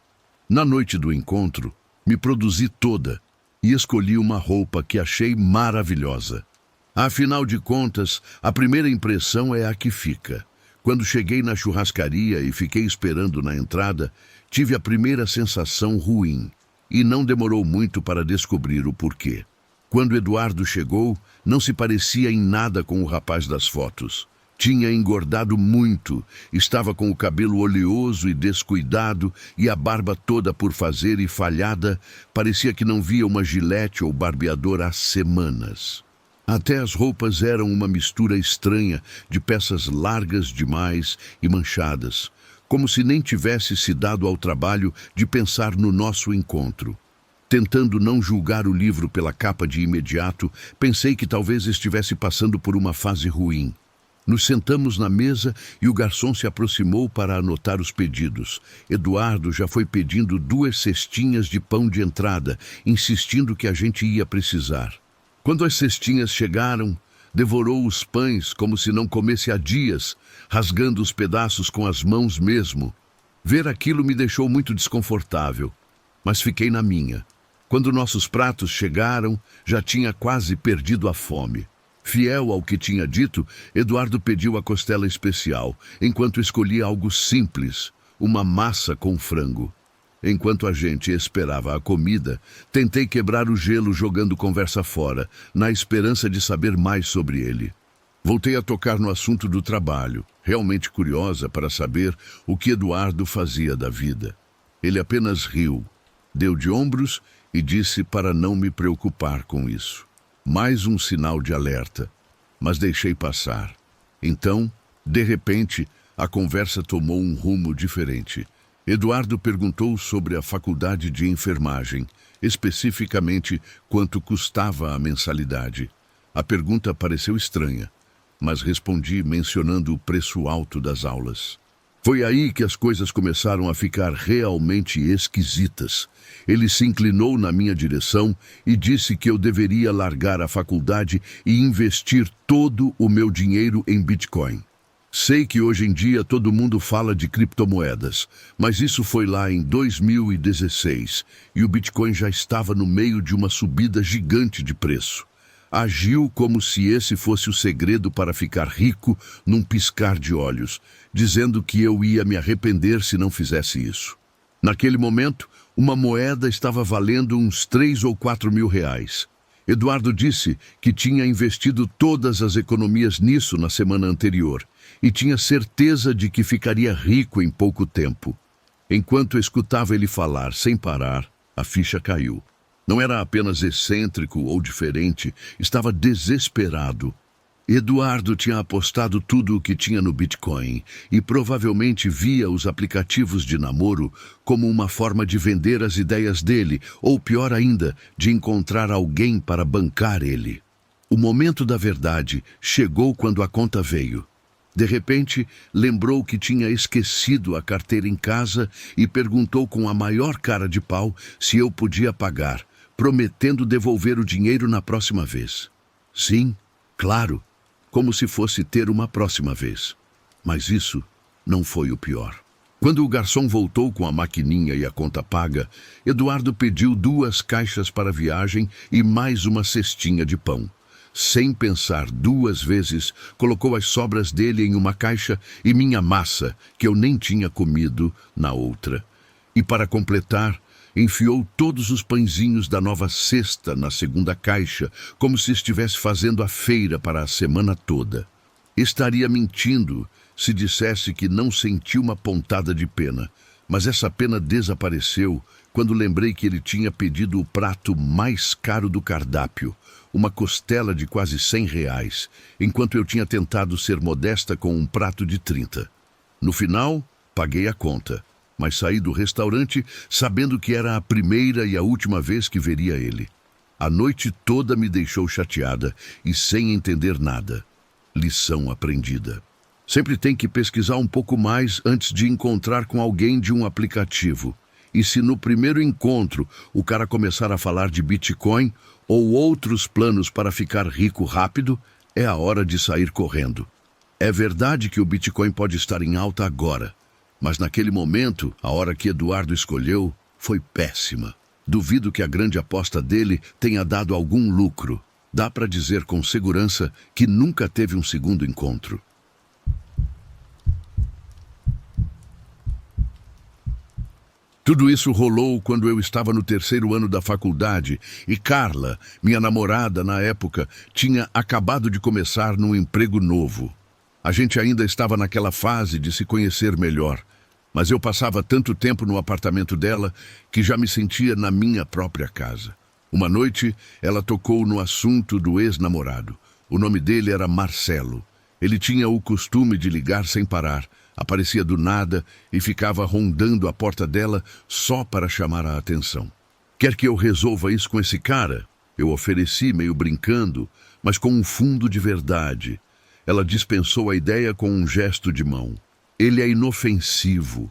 Na noite do encontro, me produzi toda e escolhi uma roupa que achei maravilhosa. Afinal de contas, a primeira impressão é a que fica. Quando cheguei na churrascaria e fiquei esperando na entrada, tive a primeira sensação ruim e não demorou muito para descobrir o porquê. Quando Eduardo chegou, não se parecia em nada com o rapaz das fotos. Tinha engordado muito, estava com o cabelo oleoso e descuidado e a barba toda por fazer e falhada, parecia que não via uma gilete ou barbeador há semanas. Até as roupas eram uma mistura estranha de peças largas demais e manchadas, como se nem tivesse se dado ao trabalho de pensar no nosso encontro. Tentando não julgar o livro pela capa de imediato, pensei que talvez estivesse passando por uma fase ruim. Nos sentamos na mesa e o garçom se aproximou para anotar os pedidos. Eduardo já foi pedindo 2 cestinhas de pão de entrada, insistindo que a gente ia precisar. Quando as cestinhas chegaram, devorou os pães como se não comesse há dias, rasgando os pedaços com as mãos mesmo. Ver aquilo me deixou muito desconfortável, mas fiquei na minha. Quando nossos pratos chegaram, já tinha quase perdido a fome. Fiel ao que tinha dito, Eduardo pediu a costela especial, enquanto escolhia algo simples, uma massa com frango. Enquanto a gente esperava a comida, tentei quebrar o gelo jogando conversa fora, na esperança de saber mais sobre ele. Voltei a tocar no assunto do trabalho, realmente curiosa para saber o que Eduardo fazia da vida. Ele apenas riu, deu de ombros e disse para não me preocupar com isso. Mais um sinal de alerta, mas deixei passar. Então, de repente, a conversa tomou um rumo diferente. Eduardo perguntou sobre a faculdade de enfermagem, especificamente quanto custava a mensalidade. A pergunta pareceu estranha, mas respondi mencionando o preço alto das aulas. Foi aí que as coisas começaram a ficar realmente esquisitas. Ele se inclinou na minha direção e disse que eu deveria largar a faculdade e investir todo o meu dinheiro em Bitcoin. Sei que hoje em dia todo mundo fala de criptomoedas, mas isso foi lá em 2016 e o Bitcoin já estava no meio de uma subida gigante de preço. Agiu como se esse fosse o segredo para ficar rico num piscar de olhos, dizendo que eu ia me arrepender se não fizesse isso. Naquele momento, uma moeda estava valendo uns 3 ou 4 mil reais. Eduardo disse que tinha investido todas as economias nisso na semana anterior e tinha certeza de que ficaria rico em pouco tempo. Enquanto escutava ele falar sem parar, a ficha caiu. Não era apenas excêntrico ou diferente, estava desesperado. Eduardo tinha apostado tudo o que tinha no Bitcoin e provavelmente via os aplicativos de namoro como uma forma de vender as ideias dele, ou pior ainda, de encontrar alguém para bancar ele. O momento da verdade chegou quando a conta veio. De repente, lembrou que tinha esquecido a carteira em casa e perguntou com a maior cara de pau se eu podia pagar, prometendo devolver o dinheiro na próxima vez. Sim, claro. como se fosse ter uma próxima vez. Mas isso não foi o pior. Quando o garçom voltou com a maquininha e a conta paga, Eduardo pediu 2 caixas para a viagem e mais uma cestinha de pão. Sem pensar 2 vezes, colocou as sobras dele em uma caixa e minha massa, que eu nem tinha comido, na outra. E para completar, enfiou todos os pãezinhos da nova cesta na segunda caixa, como se estivesse fazendo a feira para a semana toda. Estaria mentindo se dissesse que não senti uma pontada de pena, mas essa pena desapareceu quando lembrei que ele tinha pedido o prato mais caro do cardápio, uma costela de quase R$ 100, enquanto eu tinha tentado ser modesta com um prato de 30. No final, paguei a conta, mas saí do restaurante sabendo que era a primeira e a última vez que veria ele. A noite toda me deixou chateada e sem entender nada. Lição aprendida. Sempre tem que pesquisar um pouco mais antes de encontrar com alguém de um aplicativo. E se no primeiro encontro o cara começar a falar de Bitcoin ou outros planos para ficar rico rápido, é a hora de sair correndo. É verdade que o Bitcoin pode estar em alta agora, mas naquele momento, a hora que Eduardo escolheu, foi péssima. Duvido que a grande aposta dele tenha dado algum lucro. Dá para dizer com segurança que nunca teve um segundo encontro. Tudo isso rolou quando eu estava no 3º ano da faculdade e Carla, minha namorada na época, tinha acabado de começar num emprego novo. A gente ainda estava naquela fase de se conhecer melhor, mas eu passava tanto tempo no apartamento dela que já me sentia na minha própria casa. Uma noite, ela tocou no assunto do ex-namorado. O nome dele era Marcelo. Ele tinha o costume de ligar sem parar. Aparecia do nada e ficava rondando a porta dela só para chamar a atenção. Quer que eu resolva isso com esse cara? Eu ofereci, meio brincando, mas com um fundo de verdade. Ela dispensou a ideia com um gesto de mão. Ele é inofensivo.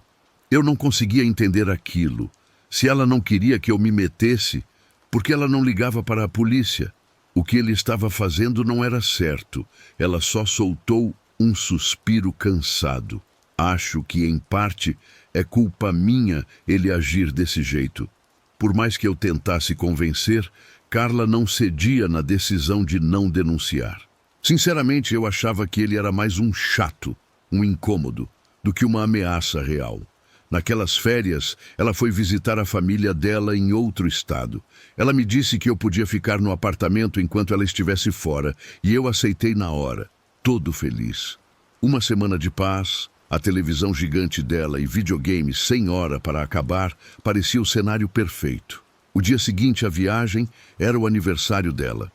Eu não conseguia entender aquilo. Se ela não queria que eu me metesse, por que ela não ligava para a polícia? O que ele estava fazendo não era certo. Ela só soltou um suspiro cansado. Acho que, em parte, é culpa minha ele agir desse jeito. Por mais que eu tentasse convencer, Carla não cedia na decisão de não denunciar. Sinceramente, eu achava que ele era mais um chato, um incômodo, do que uma ameaça real. Naquelas férias, ela foi visitar a família dela em outro estado. Ela me disse que eu podia ficar no apartamento enquanto ela estivesse fora, e eu aceitei na hora, todo feliz. Uma semana de paz, a televisão gigante dela e videogame sem hora para acabar parecia o cenário perfeito. O dia seguinte à viagem era o aniversário dela.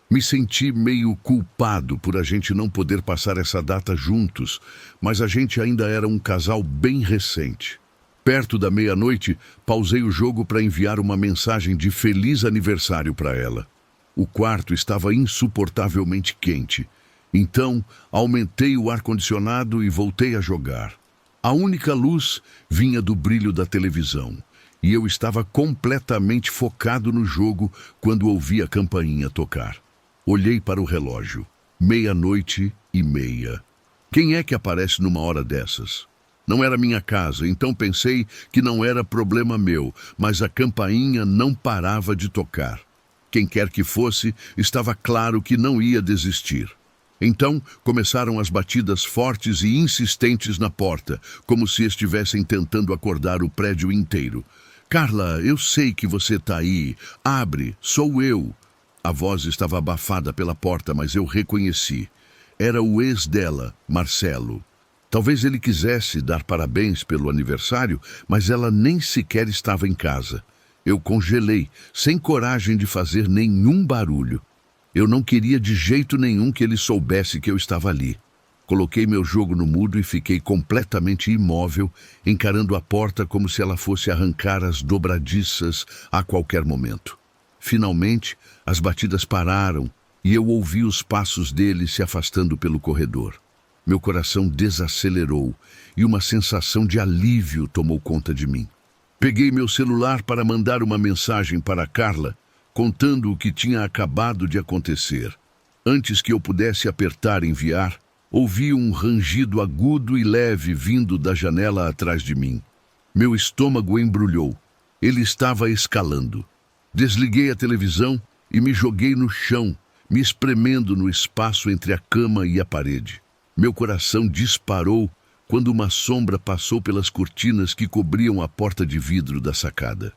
Me senti meio culpado por a gente não poder passar essa data juntos, mas a gente ainda era um casal bem recente. Perto da meia-noite, pausei o jogo para enviar uma mensagem de feliz aniversário para ela. O quarto estava insuportavelmente quente. Então, aumentei o ar-condicionado e voltei a jogar. A única luz vinha do brilho da televisão, e eu estava completamente focado no jogo quando ouvi a campainha tocar. Olhei para o relógio. 00:30. Quem é que aparece numa hora dessas? Não era minha casa, então pensei que não era problema meu, mas a campainha não parava de tocar. Quem quer que fosse, estava claro que não ia desistir. Então, começaram as batidas fortes e insistentes na porta, como se estivessem tentando acordar o prédio inteiro. Carla, eu sei que você está aí. Abre, sou eu. A voz estava abafada pela porta, mas eu reconheci. Era o ex dela, Marcelo. Talvez ele quisesse dar parabéns pelo aniversário, mas ela nem sequer estava em casa. Eu congelei, sem coragem de fazer nenhum barulho. Eu não queria de jeito nenhum que ele soubesse que eu estava ali. Coloquei meu jogo no mudo e fiquei completamente imóvel, encarando a porta como se ela fosse arrancar as dobradiças a qualquer momento. Finalmente, as batidas pararam e eu ouvi os passos dele se afastando pelo corredor. Meu coração desacelerou e uma sensação de alívio tomou conta de mim. Peguei meu celular para mandar uma mensagem para Carla, contando o que tinha acabado de acontecer. Antes que eu pudesse apertar enviar, ouvi um rangido agudo e leve vindo da janela atrás de mim. Meu estômago embrulhou. Ele estava escalando. Desliguei a televisão e me joguei no chão, me espremendo no espaço entre a cama e a parede. Meu coração disparou quando uma sombra passou pelas cortinas que cobriam a porta de vidro da sacada.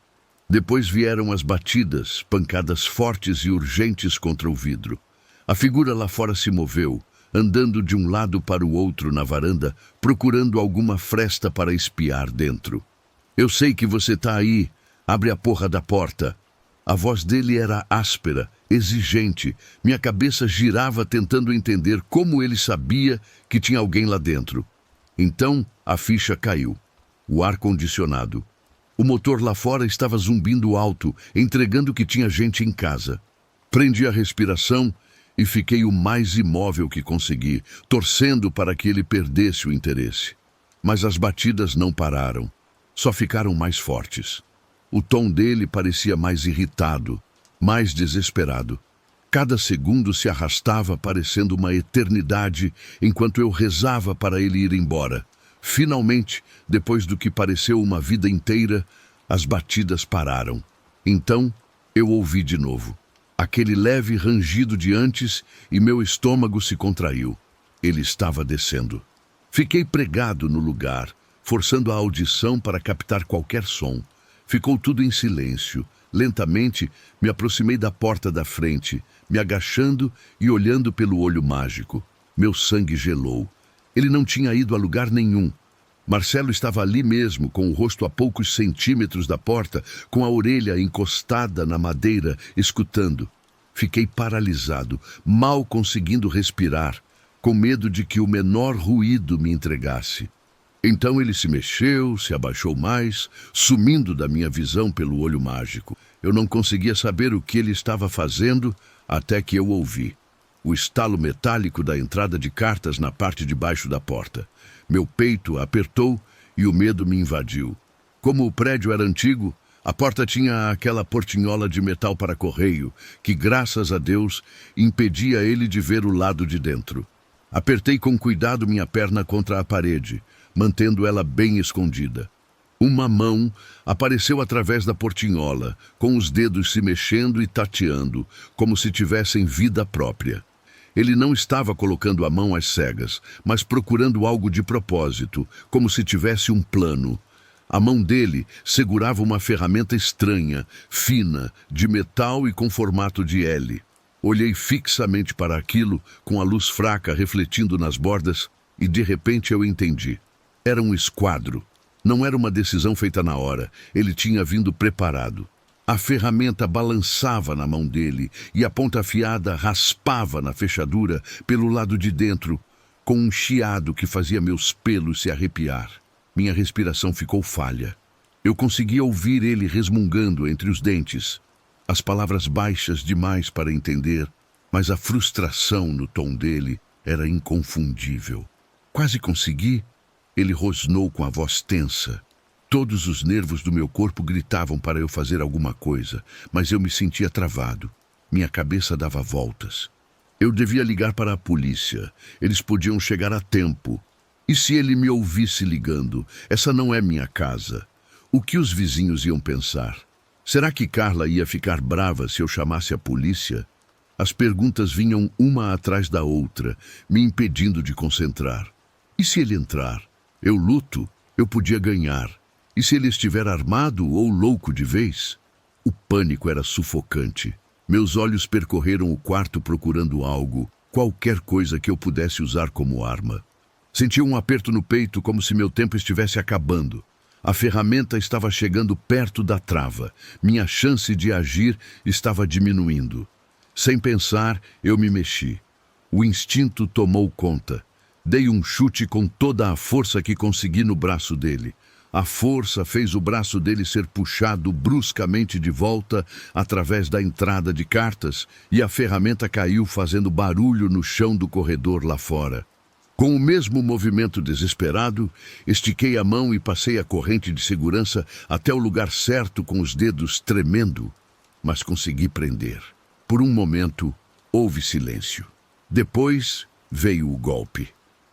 Depois vieram as batidas, pancadas fortes e urgentes contra o vidro. A figura lá fora se moveu, andando de um lado para o outro na varanda, procurando alguma fresta para espiar dentro. Eu sei que você tá aí. Abre a porra da porta. A voz dele era áspera, exigente. Minha cabeça girava tentando entender como ele sabia que tinha alguém lá dentro. Então, a ficha caiu. O ar-condicionado. O motor lá fora estava zumbindo alto, entregando que tinha gente em casa. Prendi a respiração e fiquei o mais imóvel que consegui, torcendo para que ele perdesse o interesse. Mas as batidas não pararam. Só ficaram mais fortes. O tom dele parecia mais irritado, mais desesperado. Cada segundo se arrastava parecendo uma eternidade enquanto eu rezava para ele ir embora. Finalmente, depois do que pareceu uma vida inteira, as batidas pararam. Então, eu ouvi de novo. Aquele leve rangido de antes e meu estômago se contraiu. Ele estava descendo. Fiquei pregado no lugar, forçando a audição para captar qualquer som. Ficou tudo em silêncio. Lentamente, me aproximei da porta da frente, me agachando e olhando pelo olho mágico. Meu sangue gelou. Ele não tinha ido a lugar nenhum. Marcelo estava ali mesmo, com o rosto a poucos centímetros da porta, com a orelha encostada na madeira, escutando. Fiquei paralisado, mal conseguindo respirar, com medo de que o menor ruído me entregasse. Então ele se mexeu, se abaixou mais, sumindo da minha visão pelo olho mágico. Eu não conseguia saber o que ele estava fazendo até que eu ouvi o estalo metálico da entrada de cartas na parte de baixo da porta. Meu peito apertou e o medo me invadiu. Como o prédio era antigo, a porta tinha aquela portinhola de metal para correio, que, graças a Deus, impedia ele de ver o lado de dentro. Apertei com cuidado minha perna contra a parede, mantendo ela bem escondida. Uma mão apareceu através da portinhola, com os dedos se mexendo e tateando, como se tivessem vida própria. Ele não estava colocando a mão às cegas, mas procurando algo de propósito, como se tivesse um plano. A mão dele segurava uma ferramenta estranha, fina, de metal e com formato de L. Olhei fixamente para aquilo, com a luz fraca refletindo nas bordas, e de repente eu entendi. Era um esquadro. Não era uma decisão feita na hora. Ele tinha vindo preparado. A ferramenta balançava na mão dele e a ponta afiada raspava na fechadura pelo lado de dentro, com um chiado que fazia meus pelos se arrepiar. Minha respiração ficou falha. Eu conseguia ouvir ele resmungando entre os dentes. As palavras baixas demais para entender, mas a frustração no tom dele era inconfundível. Quase consegui. Ele rosnou com a voz tensa. Todos os nervos do meu corpo gritavam para eu fazer alguma coisa, mas eu me sentia travado. Minha cabeça dava voltas. Eu devia ligar para a polícia. Eles podiam chegar a tempo. E se ele me ouvisse ligando? Essa não é minha casa. O que os vizinhos iam pensar? Será que Carla ia ficar brava se eu chamasse a polícia? As perguntas vinham uma atrás da outra, me impedindo de concentrar. E se ele entrar? Eu luto, eu podia ganhar. E se ele estiver armado ou louco de vez? O pânico era sufocante. Meus olhos percorreram o quarto procurando algo, qualquer coisa que eu pudesse usar como arma. Senti um aperto no peito como se meu tempo estivesse acabando. A ferramenta estava chegando perto da trava. Minha chance de agir estava diminuindo. Sem pensar, eu me mexi. O instinto tomou conta. Dei um chute com toda a força que consegui no braço dele. A força fez o braço dele ser puxado bruscamente de volta através da entrada de cartas e a ferramenta caiu fazendo barulho no chão do corredor lá fora. Com o mesmo movimento desesperado, estiquei a mão e passei a corrente de segurança até o lugar certo com os dedos tremendo, mas consegui prender. Por um momento, houve silêncio. Depois veio o golpe.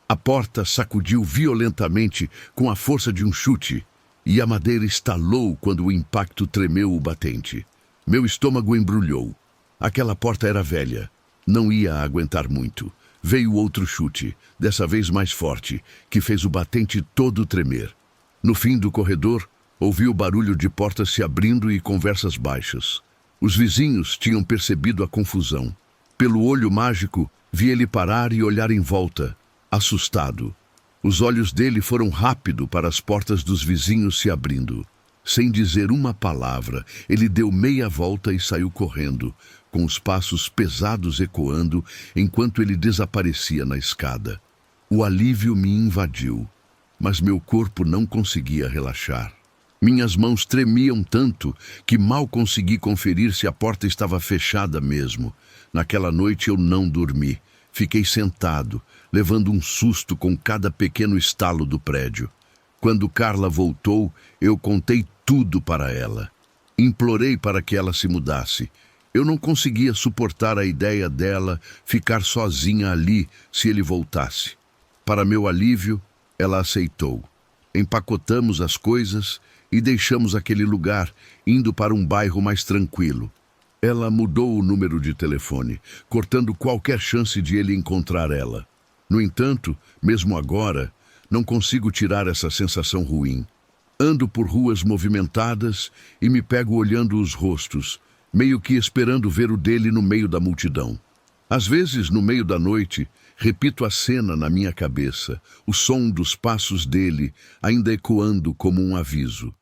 A porta sacudiu violentamente com a força de um chute e a madeira estalou quando o impacto tremeu o batente. Meu estômago embrulhou. Aquela porta era velha. Não ia aguentar muito. Veio outro chute, dessa vez mais forte, que fez o batente todo tremer. No fim do corredor, ouvi o barulho de portas se abrindo e conversas baixas. Os vizinhos tinham percebido a confusão. Pelo olho mágico, vi ele parar e olhar em volta, assustado. Os olhos dele foram rápido para as portas dos vizinhos se abrindo. Sem dizer uma palavra, ele deu meia volta e saiu correndo, com os passos pesados ecoando enquanto ele desaparecia na escada. O alívio me invadiu, mas meu corpo não conseguia relaxar. Minhas mãos tremiam tanto que mal consegui conferir se a porta estava fechada mesmo. Naquela noite eu não dormi. Fiquei sentado, levando um susto com cada pequeno estalo do prédio. Quando Carla voltou, eu contei tudo para ela. Implorei para que ela se mudasse. Eu não conseguia suportar a ideia dela ficar sozinha ali se ele voltasse. Para meu alívio, ela aceitou. Empacotamos as coisas e deixamos aquele lugar, indo para um bairro mais tranquilo. Ela mudou o número de telefone, cortando qualquer chance de ele encontrar ela. No entanto, mesmo agora, não consigo tirar essa sensação ruim. Ando por ruas movimentadas e me pego olhando os rostos, meio que esperando ver o dele no meio da multidão. Às vezes, no meio da noite, repito a cena na minha cabeça, o som dos passos dele ainda ecoando como um aviso.